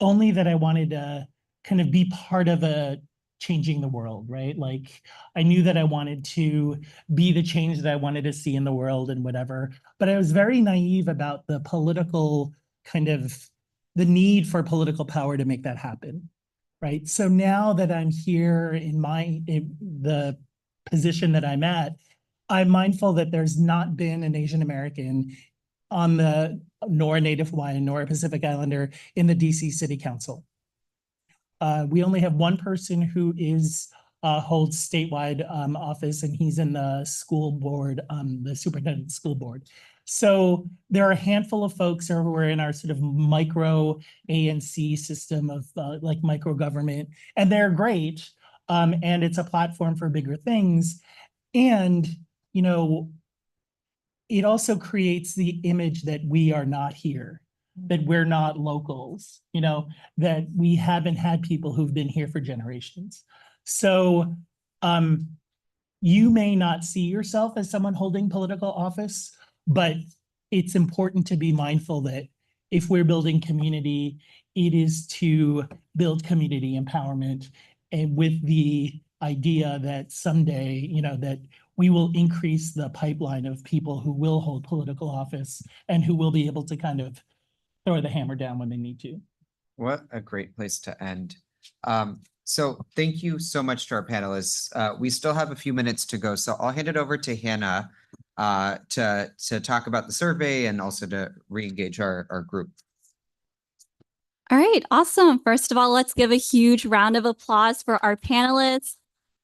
only that I wanted to kind of be part of a changing the world, right? Like I knew that I wanted to be the change that I wanted to see in the world and whatever, but I was very naive about the political kind of the need for political power to make that happen, right? So now that I'm here in the position that I'm at, I'm mindful that there's not been an Asian American on the nor a Native Hawaiian nor a Pacific Islander in the DC City Council. We only have one person who holds statewide office, and he's in the school board, the superintendent school board. So there are a handful of folks who are in our sort of micro ANC system of like micro government, and they're great. And it's a platform for bigger things. And, you know, it also creates the image that we are not here, that we're not locals, you know, that we haven't had people who've been here for generations. So you may not see yourself as someone holding political office, but it's important to be mindful that if we're building community, it is to build community empowerment, and with the idea that someday, you know, that we will increase the pipeline of people who will hold political office and who will be able to kind of throw the hammer down when they need to. What a great place to end. So thank you so much to our panelists. We still have a few minutes to go, so I'll hand it over to Hannah to talk about the survey and also to re-engage our group. All right, awesome. First of all, let's give a huge round of applause for our panelists,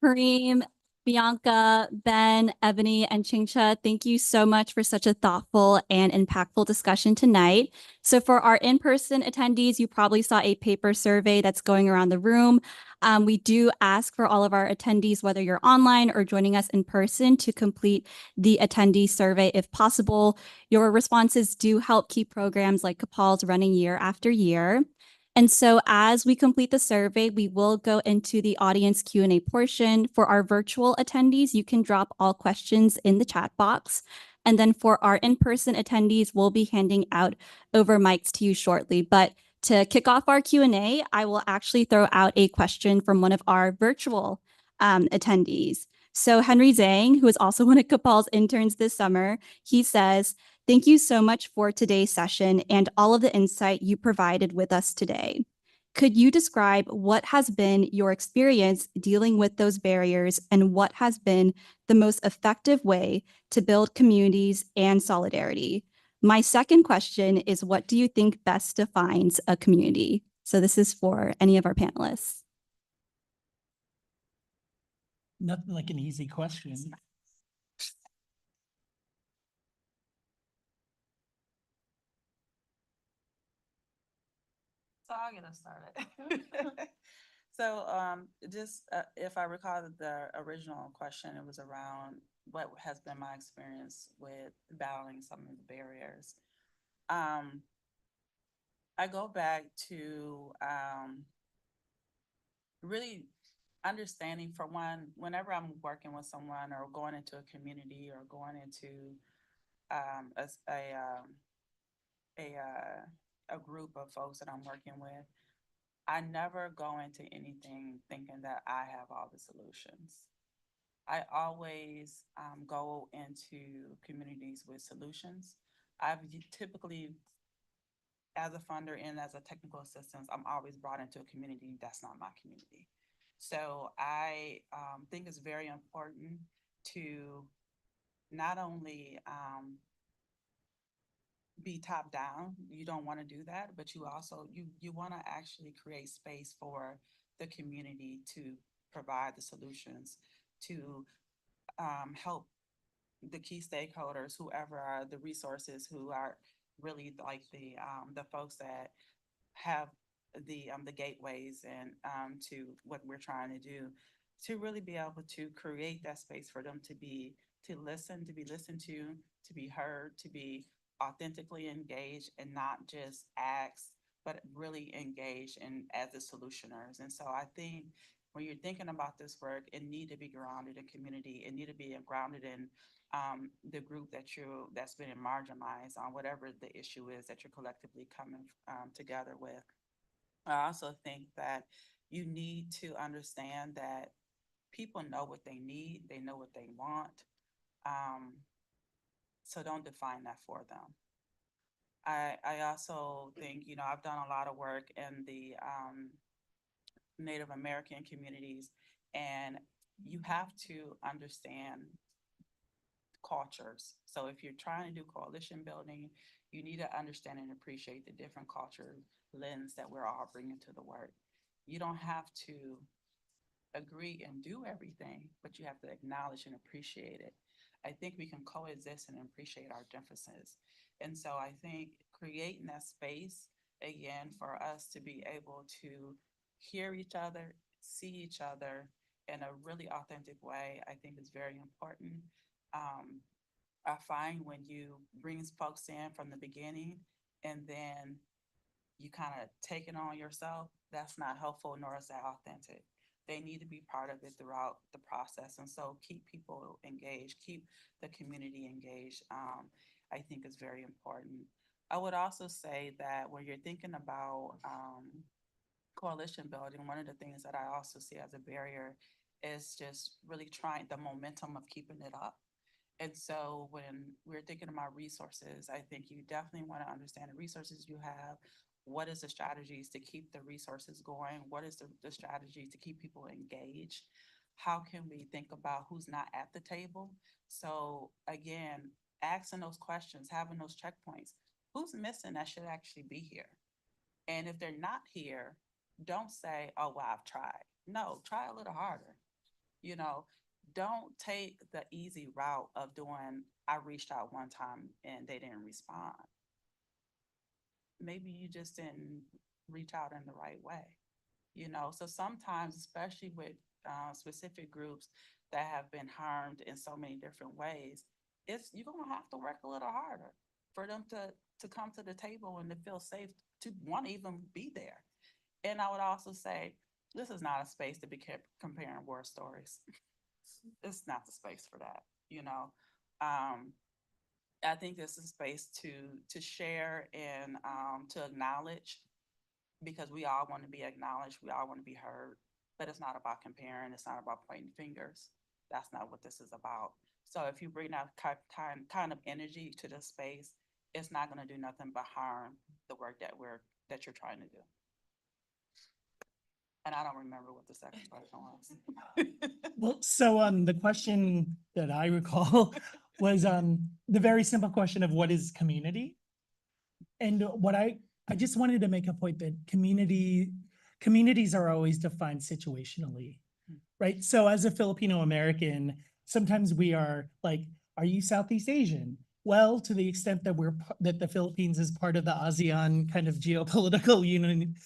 Kareem, Bianca, Ben, Ebony, and Chingcha. Thank you so much for such a thoughtful and impactful discussion tonight. So for our in-person attendees, you probably saw a paper survey that's going around the room. We do ask for all of our attendees, whether you're online or joining us in person, to complete the attendee survey if possible. Your responses do help keep programs like CAPAL's running year after year. And so as we complete the survey, we will go into the audience Q&A portion. For our virtual attendees, you can drop all questions in the chat box. And then for our in-person attendees, we'll be handing out over mics to you shortly. But to kick off our Q&A, I will actually throw out a question from one of our virtual attendees. So Henry Zhang, who is also one of CAPAL's interns this summer, he says, "Thank you so much for today's session and all of the insight you provided with us today. Could you describe what has been your experience dealing with those barriers and what has been the most effective way to build communities and solidarity? My second question is, what do you think best defines a community?" So this is for any of our panelists. Nothing like an easy question. So I'll get us started. So just if I recall the original question, it was around what has been my experience with battling some of the barriers. I go back to really understanding, for one, whenever I'm working with someone or going into a community or going into a group of folks that I'm working with, I never go into anything thinking that I have all the solutions. I always go into communities with solutions. I've typically, as a funder and as a technical assistant, I'm always brought into a community that's not my community. So I think it's very important to not only be top down. You don't want to do that, but you also, you want to actually create space for the community to provide the solutions, to help the key stakeholders, whoever are the resources, who are really like the folks that have the gateways and to what we're trying to do, to really be able to create that space for them to be listened to be heard, to be authentically engaged, and not just ask, but really engage in as the solutioners. And so I think when you're thinking about this work, it need to be grounded in community. It need to be grounded in the group that's been marginalized on whatever the issue is that you're collectively coming together with. I also think that you need to understand that people know what they need, they know what they want. So don't define that for them. I also think, I've done a lot of work in the Native American communities, and you have to understand cultures. So if you're trying to do coalition building, you need to understand and appreciate the different culture lens that we're all bringing to the work. You don't have to agree and do everything, but you have to acknowledge and appreciate it. I think we can coexist and appreciate our differences. And so I think creating that space again for us to be able to hear each other, see each other in a really authentic way, I think is very important. Um, I find when you bring folks in from the beginning and then you kind of take it on yourself, that's not helpful nor is that authentic. They need to be part of it throughout the process. And so keep people engaged, keep the community engaged, I think is very important. I would also say that when you're thinking about coalition building, one of the things that I also see as a barrier is just really trying the momentum of keeping it up. And so when we're thinking about resources, I think you definitely want to understand the resources you have. What is the strategies to keep the resources going? What is the strategy to keep people engaged? How can we think about who's not at the table? So again, asking those questions, having those checkpoints, who's missing that should actually be here? And if they're not here, don't say, oh, well, I've tried. No, try a little harder. You know, don't take the easy route of doing, I reached out one time and they didn't respond. Maybe you just didn't reach out in the right way. So sometimes, especially with specific groups that have been harmed in so many different ways, you're gonna have to work a little harder for them to come to the table and to feel safe to want to even be there. And I would also say, this is not a space to be comparing war stories. It's not the space for that, you know. I think this is a space to share and to acknowledge, because we all want to be acknowledged, we all want to be heard, but it's not about comparing, it's not about pointing fingers. That's not what this is about. So if you bring that kind of energy to the space, it's not going to do nothing but harm the work that you're trying to do. And I don't remember what the second question was. Well, so the question that I recall was the very simple question of what is community? And what I just wanted to make a point that communities are always defined situationally, right? So as a Filipino American, sometimes we are like, are you Southeast Asian? Well, to the extent that that the Philippines is part of the ASEAN kind of geopolitical union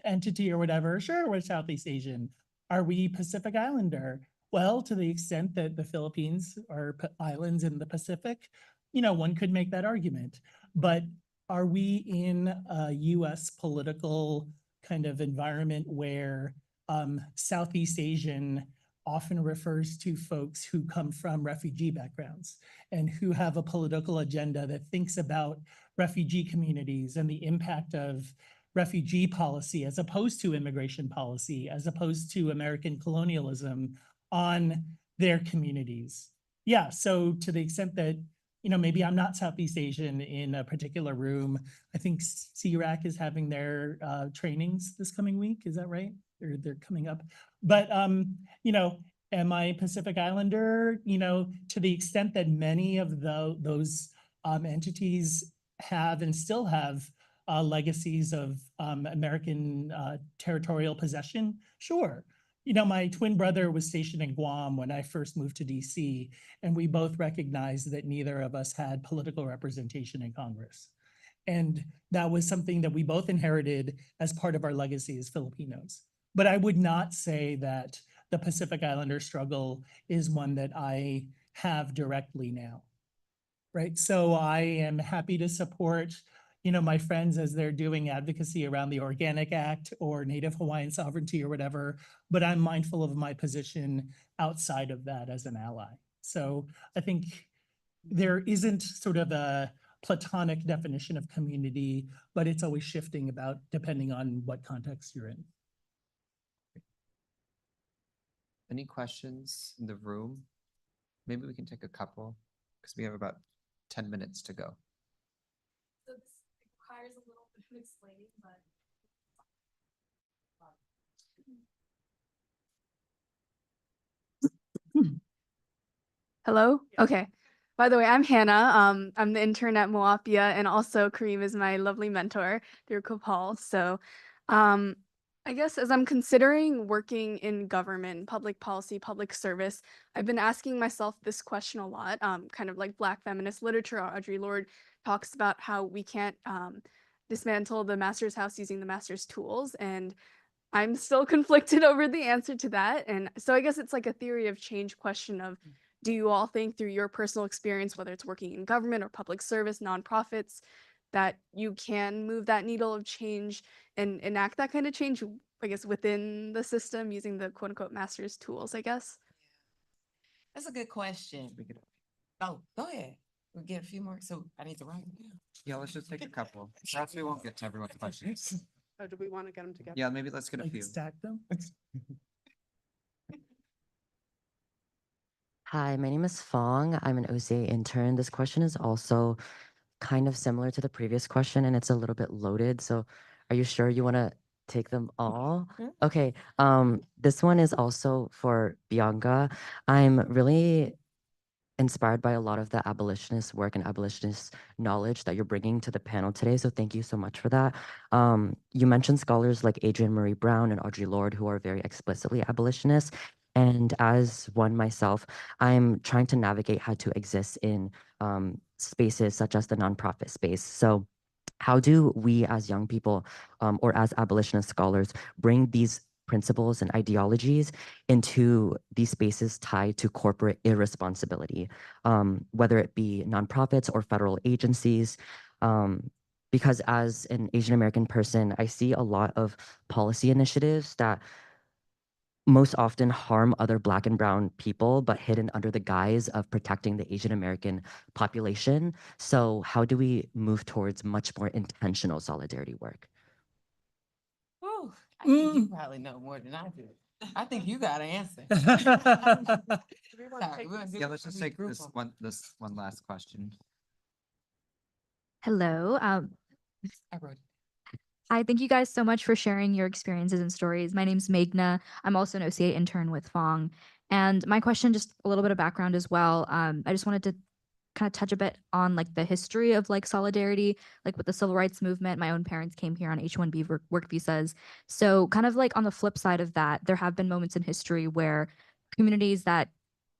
entity or whatever, sure, we're Southeast Asian. Are we Pacific Islander? Well, to the extent that the Philippines are islands in the Pacific, one could make that argument. But are we in a US political kind of environment where Southeast Asian often refers to folks who come from refugee backgrounds and who have a political agenda that thinks about refugee communities and the impact of refugee policy as opposed to immigration policy, as opposed to American colonialism on their communities? Yeah, so to the extent that maybe I'm not Southeast Asian in a particular room. I think CRAC is having their trainings this coming week. Is that right? They're coming up. But, am I Pacific Islander? To the extent that many of those entities have and still have legacies of American territorial possession, sure. My twin brother was stationed in Guam when I first moved to DC, and we both recognized that neither of us had political representation in Congress. And that was something that we both inherited as part of our legacy as Filipinos. But I would not say that the Pacific Islander struggle is one that I have directly now, right? So I am happy to support my friends as they're doing advocacy around the Organic Act or Native Hawaiian sovereignty or whatever, but I'm mindful of my position outside of that as an ally. So I think there isn't sort of a platonic definition of community, but it's always shifting about depending on what context you're in. Any questions in the room? Maybe we can take a couple, because we have about 10 minutes to go. So this requires a little bit of explaining, but. Hello? Okay. By the way, I'm Hannah. I'm the intern at Moapia, and also Kareem is my lovely mentor through CAPAL. So I guess as I'm considering working in government, public policy, public service, I've been asking myself this question a lot, kind of like Black feminist literature. Audre Lorde talks about how we can't dismantle the master's house using the master's tools. And I'm still conflicted over the answer to that. And so I guess it's like a theory of change question of, do you all think through your personal experience, whether it's working in government or public service, nonprofits, that you can move that needle of change and enact that kind of change, I guess, within the system using the quote unquote master's tools, I guess? That's a good question. We could, Oh, go ahead. We'll get a few more. So I need to write them down. yeah, let's just take a couple, or else we won't get to everyone's questions. Or do we want to get them together? Yeah, maybe let's get a Like few. stack them? Hi, my name is Fong. I'm an OCA intern. This question is also kind of similar to the previous question, and it's a little bit loaded. So are you sure you want to take them all? Yeah. Okay. This one is also for Bianca. I'm really inspired by a lot of the abolitionist work and abolitionist knowledge that you're bringing to the panel today. So thank you so much for that. You mentioned scholars like Adrienne Marie Brown and Audre Lorde, who are very explicitly abolitionists. And as one myself, I'm trying to navigate how to exist in spaces such as the nonprofit space. So how do we as young people or as abolitionist scholars bring these principles and ideologies into these spaces tied to corporate irresponsibility, whether it be nonprofits or federal agencies? Because as an Asian American person, I see a lot of policy initiatives that most often harm other Black and Brown people, but hidden under the guise of protecting the Asian American population. So how do we move towards much more intentional solidarity work? Whew, I think you probably know more than I do. I think you got to answer. Sorry, we'll do- Yeah, let's just we take group this 'em. one last question. Hello. I wrote it. Hi, thank you guys so much for sharing your experiences and stories. My name's Meghna. I'm also an OCA intern with Fong. And my question, just a little bit of background as well. I just wanted to kind of touch a bit on like the history of like solidarity, like with the civil rights movement. My own parents came here on H-1B work visas. So kind of like on the flip side of that, there have been moments in history where communities that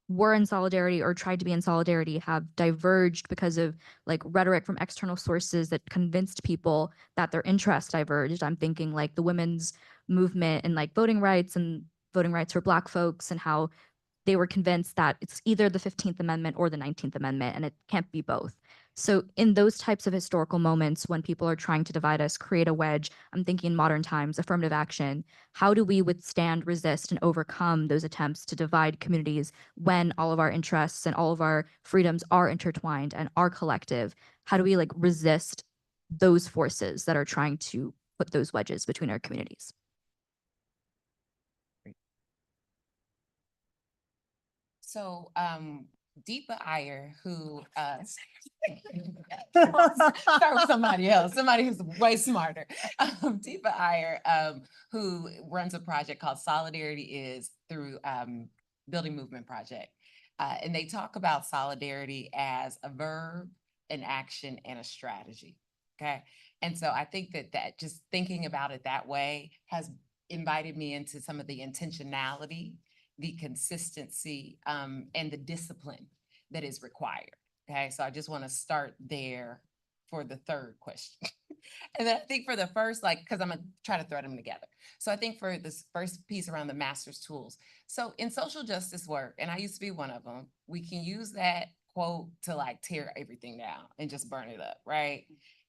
were in solidarity or tried to be in solidarity have diverged because of like rhetoric from external sources that convinced people that their interests diverged. I'm thinking like the women's movement and like voting rights for Black folks, and how they were convinced that it's either the 15th Amendment or the 19th Amendment, and it can't be both. So in those types of historical moments, when people are trying to divide us, create a wedge, I'm thinking modern times, affirmative action, how do we withstand, resist, and overcome those attempts to divide communities when all of our interests and all of our freedoms are intertwined and are collective? How do we like resist those forces that are trying to put those wedges between our communities? So, Deepa Iyer, who start with somebody who's way smarter. Deepa Iyer, who runs a project called Solidarity Is through Building Movement Project. And they talk about solidarity as a verb, an action, and a strategy. Okay. And so I think that just thinking about it that way has invited me into some of the intentionality, the consistency, and the discipline that is required. Okay, so I just want to start there for the third question. And then I think for the first, like, because I'm gonna try to thread them together. So I think for this first piece around the master's tools. So in social justice work, and I used to be one of them, we can use that quote to like tear everything down and just burn it up, right?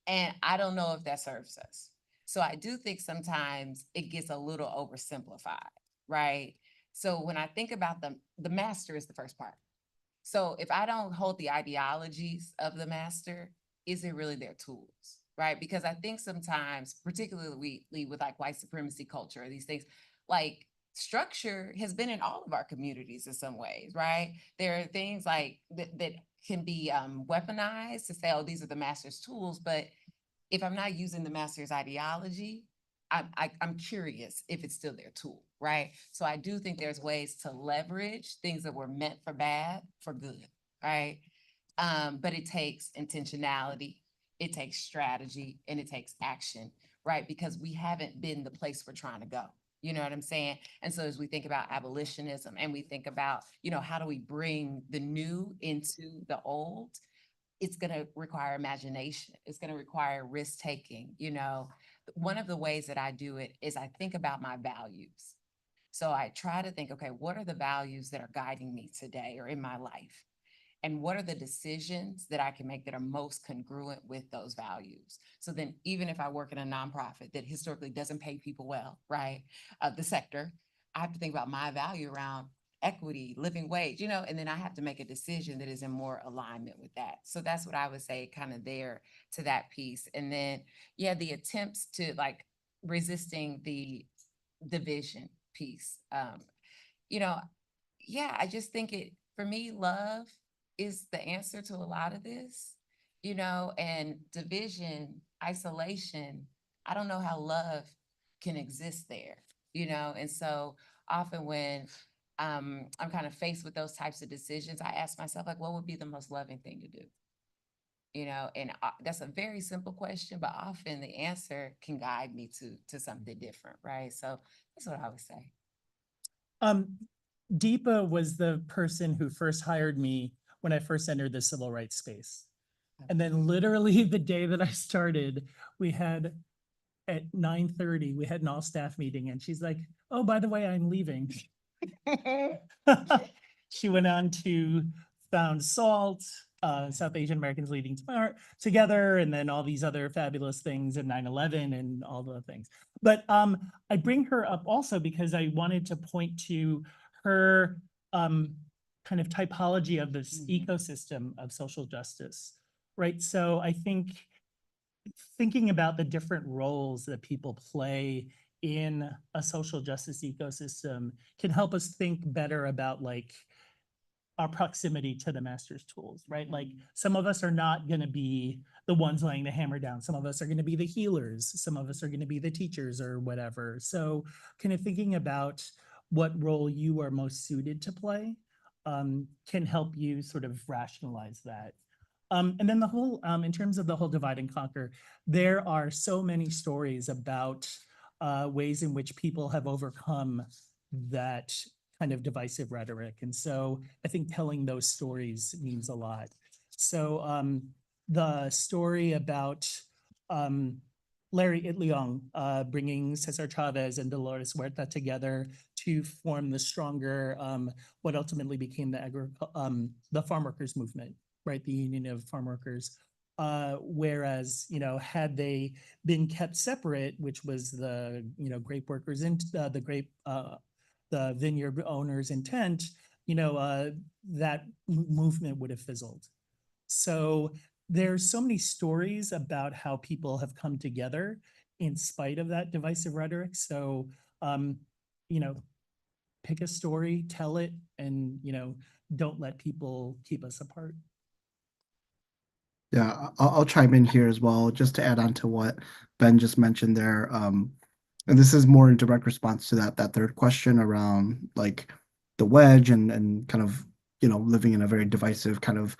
And I don't know if that serves us. So I do think sometimes it gets a little oversimplified, right? So when I think about the master is the first part. So if I don't hold the ideologies of the master, is it really their tools, right? Because I think sometimes, particularly with like white supremacy culture, these things, like structure has been in all of our communities in some ways, right? There are things like that can be weaponized to say, oh, these are the master's tools, but if I'm not using the master's ideology, I'm curious if it's still their tool, right? So I do think there's ways to leverage things that were meant for bad for good, right? But it takes intentionality, it takes strategy, and it takes action, right? Because we haven't been the place we're trying to go. You know what I'm saying? And so as we think about abolitionism and we think about, how do we bring the new into the old? It's going to require imagination. It's going to require risk taking. One of the ways that I do it is I think about my values. So I try to think, okay, what are the values that are guiding me today or in my life? And what are the decisions that I can make that are most congruent with those values? So then even if I work in a nonprofit that historically doesn't pay people well, right? The sector, I have to think about my value around equity, living wage, and then I have to make a decision that is in more alignment with that. So that's what I would say kind of there to that piece. And then, yeah, the attempts to like resisting the division piece. Yeah, I just think for me, love is the answer to a lot of this, and division, isolation. I don't know how love can exist there, and so often when I'm kind of faced with those types of decisions, I ask myself, like, what would be the most loving thing to do? And that's a very simple question, but often the answer can guide me to something different, right? So that's what I would say. Deepa was the person who first hired me when I first entered the civil rights space. And then literally the day that I started, we had at 9:30, we had an all staff meeting and she's like, oh, by the way, I'm leaving. She went on to found SALT, South Asian Americans Leading Together, and then all these other fabulous things and 9/11 and all the things. But I bring her up also because I wanted to point to her kind of typology of this ecosystem of social justice, right? So I think thinking about the different roles that people play in a social justice ecosystem can help us think better about like our proximity to the master's tools, right? Like some of us are not going to be the ones laying the hammer down. Some of us are going to be the healers. Some of us are going to be the teachers or whatever. So kind of thinking about what role you are most suited to play can help you sort of rationalize that. And then the whole, in terms of the whole divide and conquer, there are so many stories about ways in which people have overcome that kind of divisive rhetoric. And so I think telling those stories means a lot. So the story about Larry Itliong bringing Cesar Chavez and Dolores Huerta together to form the stronger, what ultimately became the farm workers movement, right? The Union of Farm Workers. Whereas, had they been kept separate, which was the, grape workers and the vineyard owner's intent, that movement would have fizzled. So there's so many stories about how people have come together in spite of that divisive rhetoric. So, pick a story, tell it, and, don't let people keep us apart. Yeah, I'll chime in here as well, just to add on to what Ben just mentioned there. And this is more in direct response to that third question around like the wedge and kind of, living in a very divisive kind of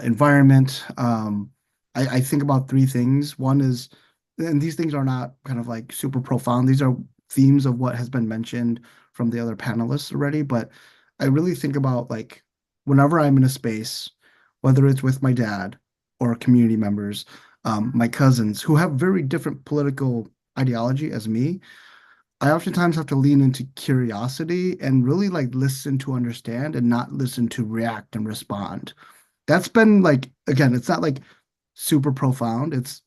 environment. I think about three things. One is, and these things are not kind of like super profound. These are themes of what has been mentioned from the other panelists already, but I really think about like whenever I'm in a space, whether it's with my dad or community members, my cousins who have very different political ideology as me, I oftentimes have to lean into curiosity and really like listen to understand and not listen to react and respond. That's been like, again, it's not like super profound. It's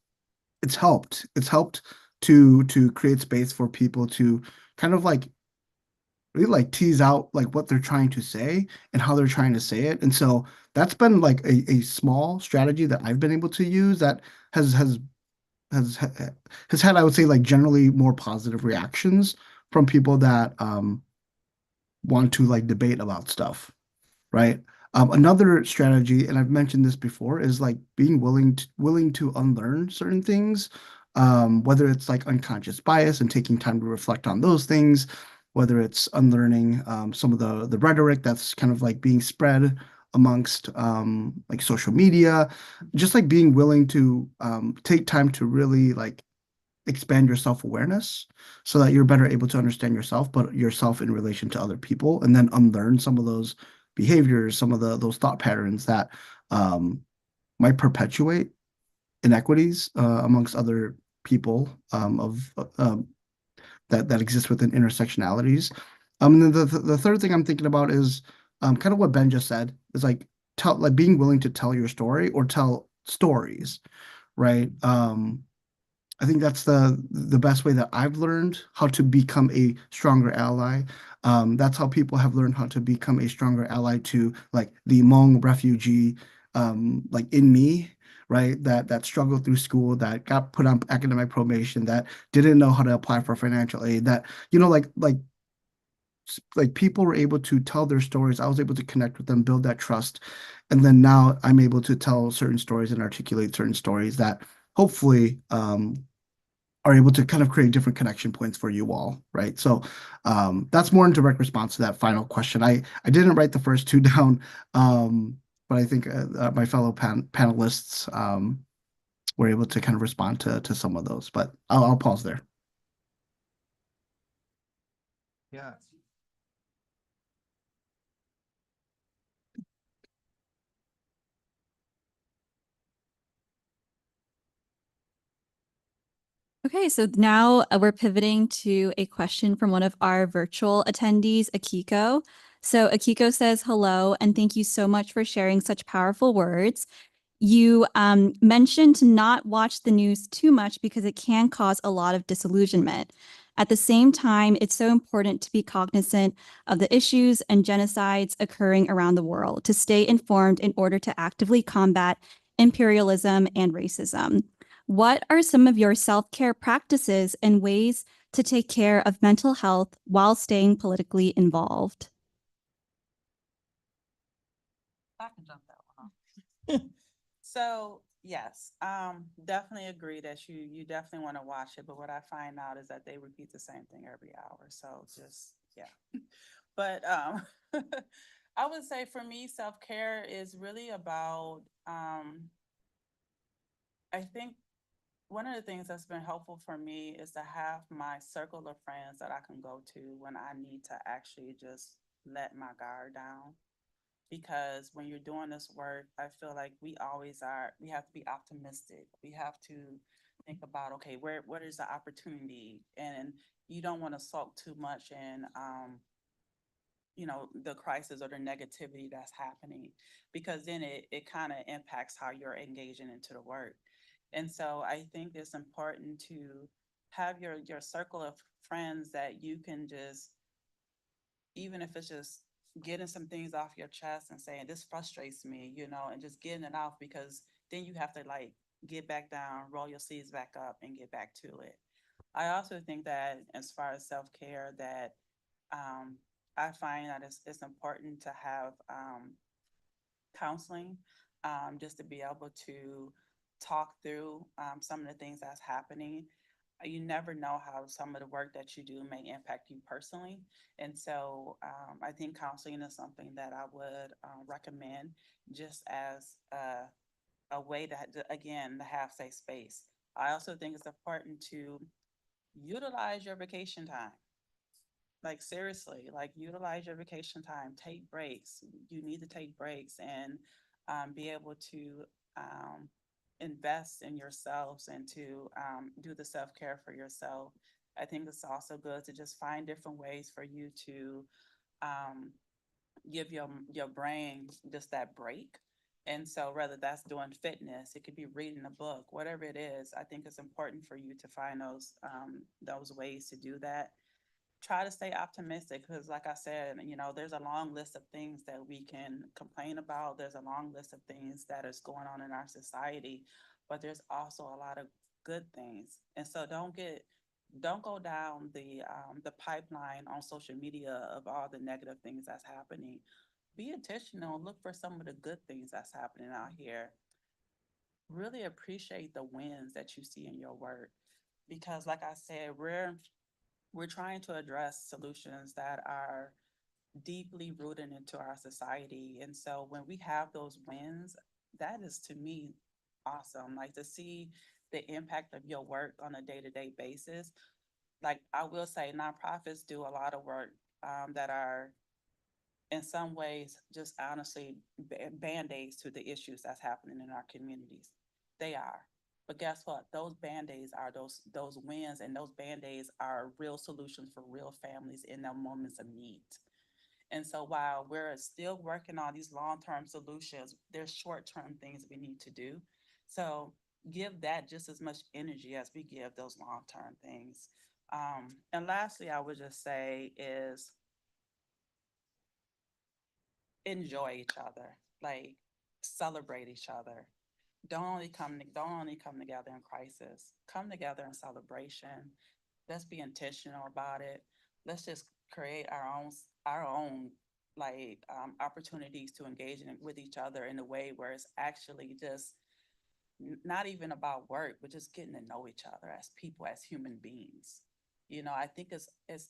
helped. It's helped to create space for people to kind of like really like tease out like what they're trying to say and how they're trying to say it. And so that's been like a small strategy that I've been able to use that has has had, I would say, like generally more positive reactions from people that want to like debate about stuff, right? Another strategy, and I've mentioned this before, is like being willing to unlearn certain things, whether it's like unconscious bias and taking time to reflect on those things, whether it's unlearning some of the rhetoric that's kind of like being spread amongst like social media, just like being willing to take time to really like expand your self-awareness so that you're better able to understand yourself, but yourself in relation to other people, and then unlearn some of those behaviors, some of those thought patterns that might perpetuate inequities amongst other people that exist within intersectionalities. And then the third thing I'm thinking about is kind of what Ben just said, is like being willing to tell your story or tell stories, right? I think that's the best way that I've learned how to become a stronger ally. That's how people have learned how to become a stronger ally to like the Hmong refugee, like in me, right? That struggled through school, that got put on academic probation, that didn't know how to apply for financial aid, that like people were able to tell their stories. I was able to connect with them, build that trust, and then now I'm able to tell certain stories and articulate certain stories that hopefully are able to kind of create different connection points for you all, right? So that's more in direct response to that final question. I didn't write the first two down, but I think my fellow panelists were able to kind of respond to some of those. But I'll pause there. Yeah. Okay, so now we're pivoting to a question from one of our virtual attendees, Akiko. So Akiko says, hello, and thank you so much for sharing such powerful words. You mentioned to not watch the news too much because it can cause a lot of disillusionment. At the same time, it's so important to be cognizant of the issues and genocides occurring around the world to stay informed in order to actively combat imperialism and racism. What are some of your self-care practices and ways to take care of mental health while staying politically involved? I can jump that one off. So yes, definitely agree that you definitely want to watch it. But what I find out is that they repeat the same thing every hour. So just yeah. But I would say for me, self-care is really about I think one of the things that's been helpful for me is to have my circle of friends that I can go to when I need to actually just let my guard down. Because when you're doing this work, I feel like we have to be optimistic. We have to think about, okay, what is the opportunity? And you don't want to sulk too much in the crisis or the negativity that's happening, because then it kind of impacts how you're engaging into the work. And so I think it's important to have your circle of friends that you can just, even if it's just getting some things off your chest and saying this frustrates me, and just getting it off, because then you have to like get back down, roll your sleeves back up and get back to it. I also think that as far as self-care, that um, I find that it's important to have counseling, just to be able to talk through some of the things that's happening. You never know how some of the work that you do may impact you personally. And so I think counseling is something that I would recommend, just as a way again, to have safe space. I also think it's important to utilize your vacation time. Like seriously, like utilize your vacation time, take breaks. You need to take breaks and be able to invest in yourselves and to do the self-care for yourself. I think it's also good to just find different ways for you to um, give your brain just that break. And so whether that's doing fitness, it could be reading a book, whatever it is, I think it's important for you to find those ways to do that. Try to stay optimistic, because like I said, there's a long list of things that we can complain about. There's a long list of things that is going on in our society, but there's also a lot of good things. And so don't go down the pipeline on social media of all the negative things that's happening. Be intentional, look for some of the good things that's happening out here. Really appreciate the wins that you see in your work. Because like I said, we're trying to address solutions that are deeply rooted into our society. And so when we have those wins, that is to me awesome. Like to see the impact of your work on a day-to-day basis. Like I will say nonprofits do a lot of work that are in some ways just honestly band-aids to the issues that's happening in our communities. They are. But guess what? Those band-aids are those wins, and those band-aids are real solutions for real families in their moments of need. And so while we're still working on these long-term solutions, there's short-term things we need to do. So give that just as much energy as we give those long-term things. And lastly, I would just say is enjoy each other, like celebrate each other. Don't only come together in crisis. Come together in celebration. Let's be intentional about it. Let's just create our own opportunities to engage with each other in a way where it's actually just not even about work, but just getting to know each other as people, as human beings. I think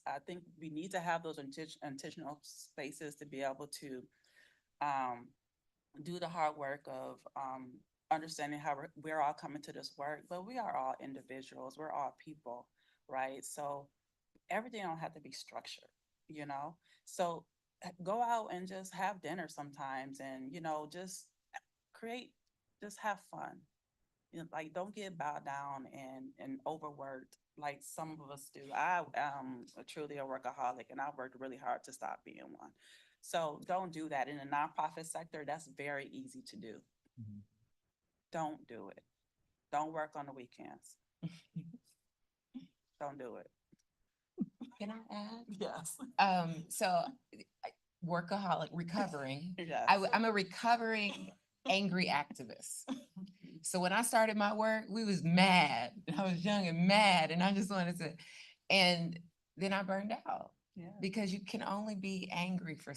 I think we need to have those intentional spaces to be able to um, do the hard work of understanding how we're all coming to this work, but we are all individuals. We're all people, right? So everything don't have to be structured. So go out and just have dinner sometimes and, just create, just have fun. Like don't get bowed down and overworked like some of us do. I am truly a workaholic and I worked really hard to stop being one. So don't do that. In the nonprofit sector, that's very easy to do. Don't do it. Don't work on the weekends. Don't do it. Can I add? Yes. Workaholic, recovering. Yes. I'm a recovering angry activist. So when I started my work, we was mad. I was young and mad, and I just wanted to, and then I burned out. Yeah. Because you can only be angry for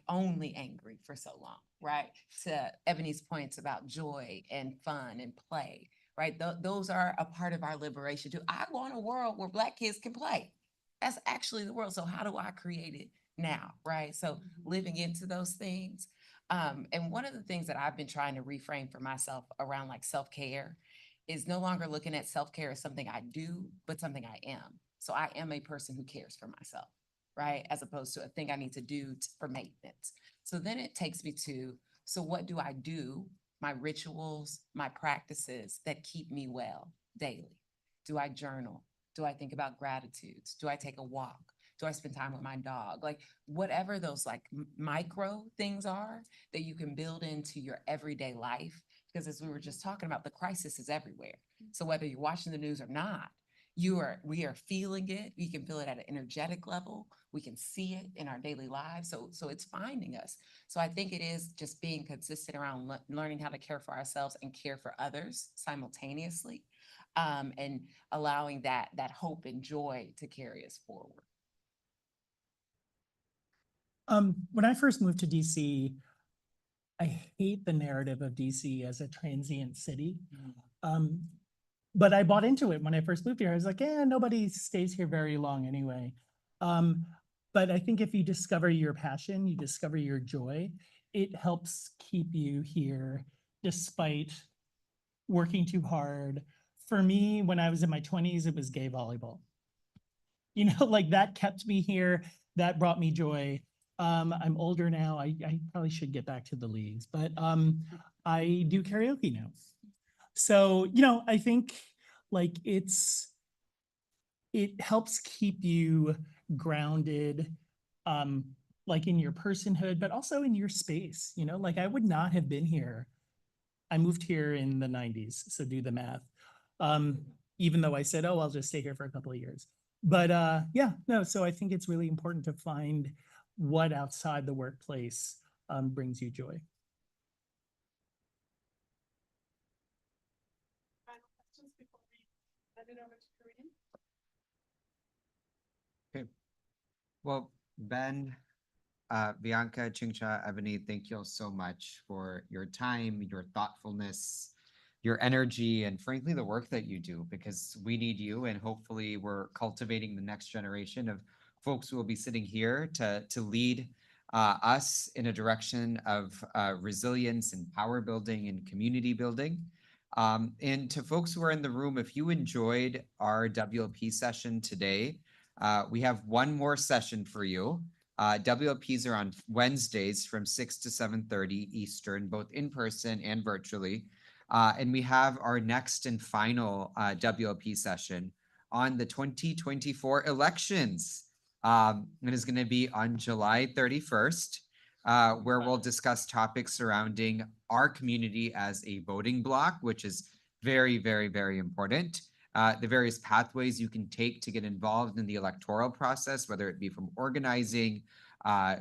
only angry for so long, right? To Ebony's points about joy and fun and play, right? Those are a part of our liberation too. I want a world where Black kids can play. That's actually the world. So how do I create it now, right? So living into those things. And one of the things that I've been trying to reframe for myself around like self-care is no longer looking at self-care as something I do, but something I am. So I am a person who cares for myself, right? As opposed to a thing I need to do for maintenance. So then it takes me to, so what do I do? My rituals, my practices that keep me well daily. Do I journal? Do I think about gratitudes? Do I take a walk? Do I spend time with my dog? Like whatever those like micro things are that you can build into your everyday life. Because as we were just talking about, the crisis is everywhere. So whether you're watching the news or not, we are feeling it. We can feel it at an energetic level. We can see it in our daily lives. So it's finding us. So I think it is just being consistent around learning how to care for ourselves and care for others simultaneously, and allowing that hope and joy to carry us forward. When I first moved to DC, I hate the narrative of DC as a transient city. But I bought into it when I first moved here. I was like, yeah, nobody stays here very long anyway. But I think if you discover your passion, you discover your joy, it helps keep you here despite working too hard. For me, when I was in my 20s, it was gay volleyball. Like that kept me here. That brought me joy. I'm older now. I probably should get back to the leagues, but I do karaoke now. So, I think like it helps keep you grounded, like in your personhood, but also in your space, like I would not have been here. I moved here in the 90s, so do the math. Even though I said, oh, I'll just stay here for a couple of years. But yeah, no, so I think it's really important to find what outside the workplace brings you joy. Final questions before we send it over to Corinne? Well, Ben, Bianca, Chingcha, Ebony, thank you all so much for your time, your thoughtfulness, your energy, and frankly, the work that you do, because we need you, and hopefully we're cultivating the next generation of folks who will be sitting here to lead us in a direction of resilience and power building and community building. And to folks who are in the room, if you enjoyed our WLP session today, we have one more session for you. WLPs are on Wednesdays from 6 to 7:30 Eastern, both in person and virtually. And we have our next and final WLP session on the 2024 elections. It is going to be on July 31st, where we'll discuss topics surrounding our community as a voting bloc, which is very, very, very important. The various pathways you can take to get involved in the electoral process, whether it be from organizing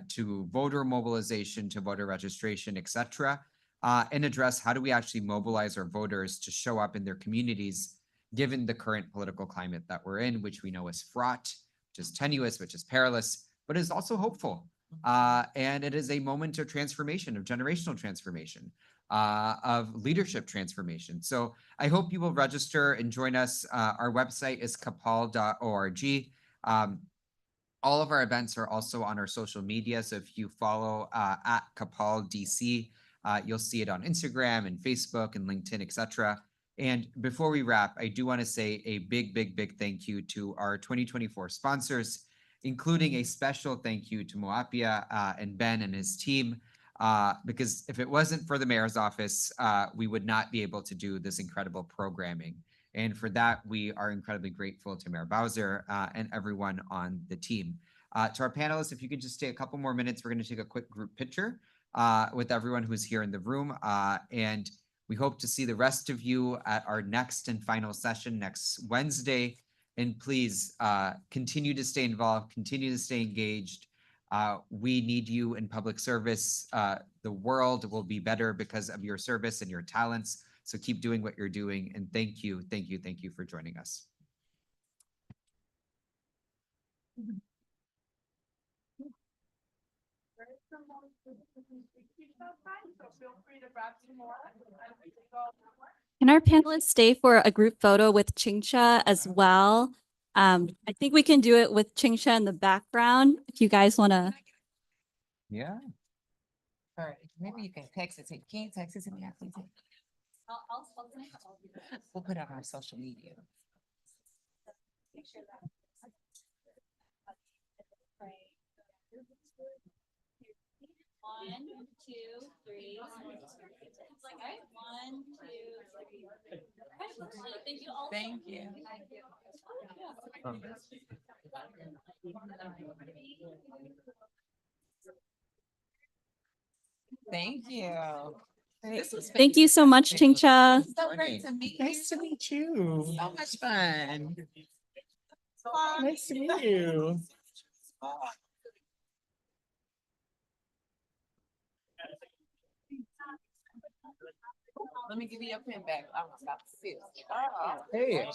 to voter mobilization to voter registration, etc., and address how do we actually mobilize our voters to show up in their communities, given the current political climate that we're in, which we know is fraught, which is tenuous, which is perilous, but is also hopeful. And it is a moment of transformation, of generational transformation, of leadership transformation. So I hope you will register and join us. Our website is capal.org. All of our events are also on our social media. So if you follow at CAPAL DC, you'll see it on Instagram and Facebook and LinkedIn, etc. And before we wrap, I do want to say a big, big, big thank you to our 2024 sponsors, including a special thank you to Moapia and Ben and his team, because if it wasn't for the mayor's office, we would not be able to do this incredible programming. And for that, we are incredibly grateful to Mayor Bowser and everyone on the team. To our panelists, if you could just take a couple more minutes, we're going to take a quick group picture with everyone who's here in the room. And we hope to see the rest of you at our next and final session next Wednesday. And please continue to stay involved, continue to stay engaged. We need you in public service. The world will be better because of your service and your talents. So keep doing what you're doing. And thank you, thank you, thank you for joining us. Can our panelists stay for a group photo with Chingcha as well? I think we can do it with Chingcha in the background if you guys want to. Yeah. All right, maybe you can text it. Can you text it to me? We'll put it on our social media. One, two, three. Okay, 1, 2, 3. Thank you all. Thank you. Thank you. Thank you so much, Chingcha. So great to meet you. Nice to meet you. So much fun. Nice to meet you. Let me give you your pen back. I'm about to see it. Hey.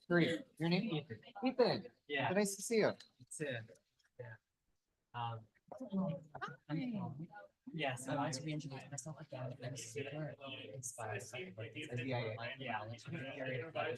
Great. Your name? Ethan. Yeah. Nice to see you. It's it. Yeah. Yes, I want to reintroduce myself again. I'm super inspired. Yeah,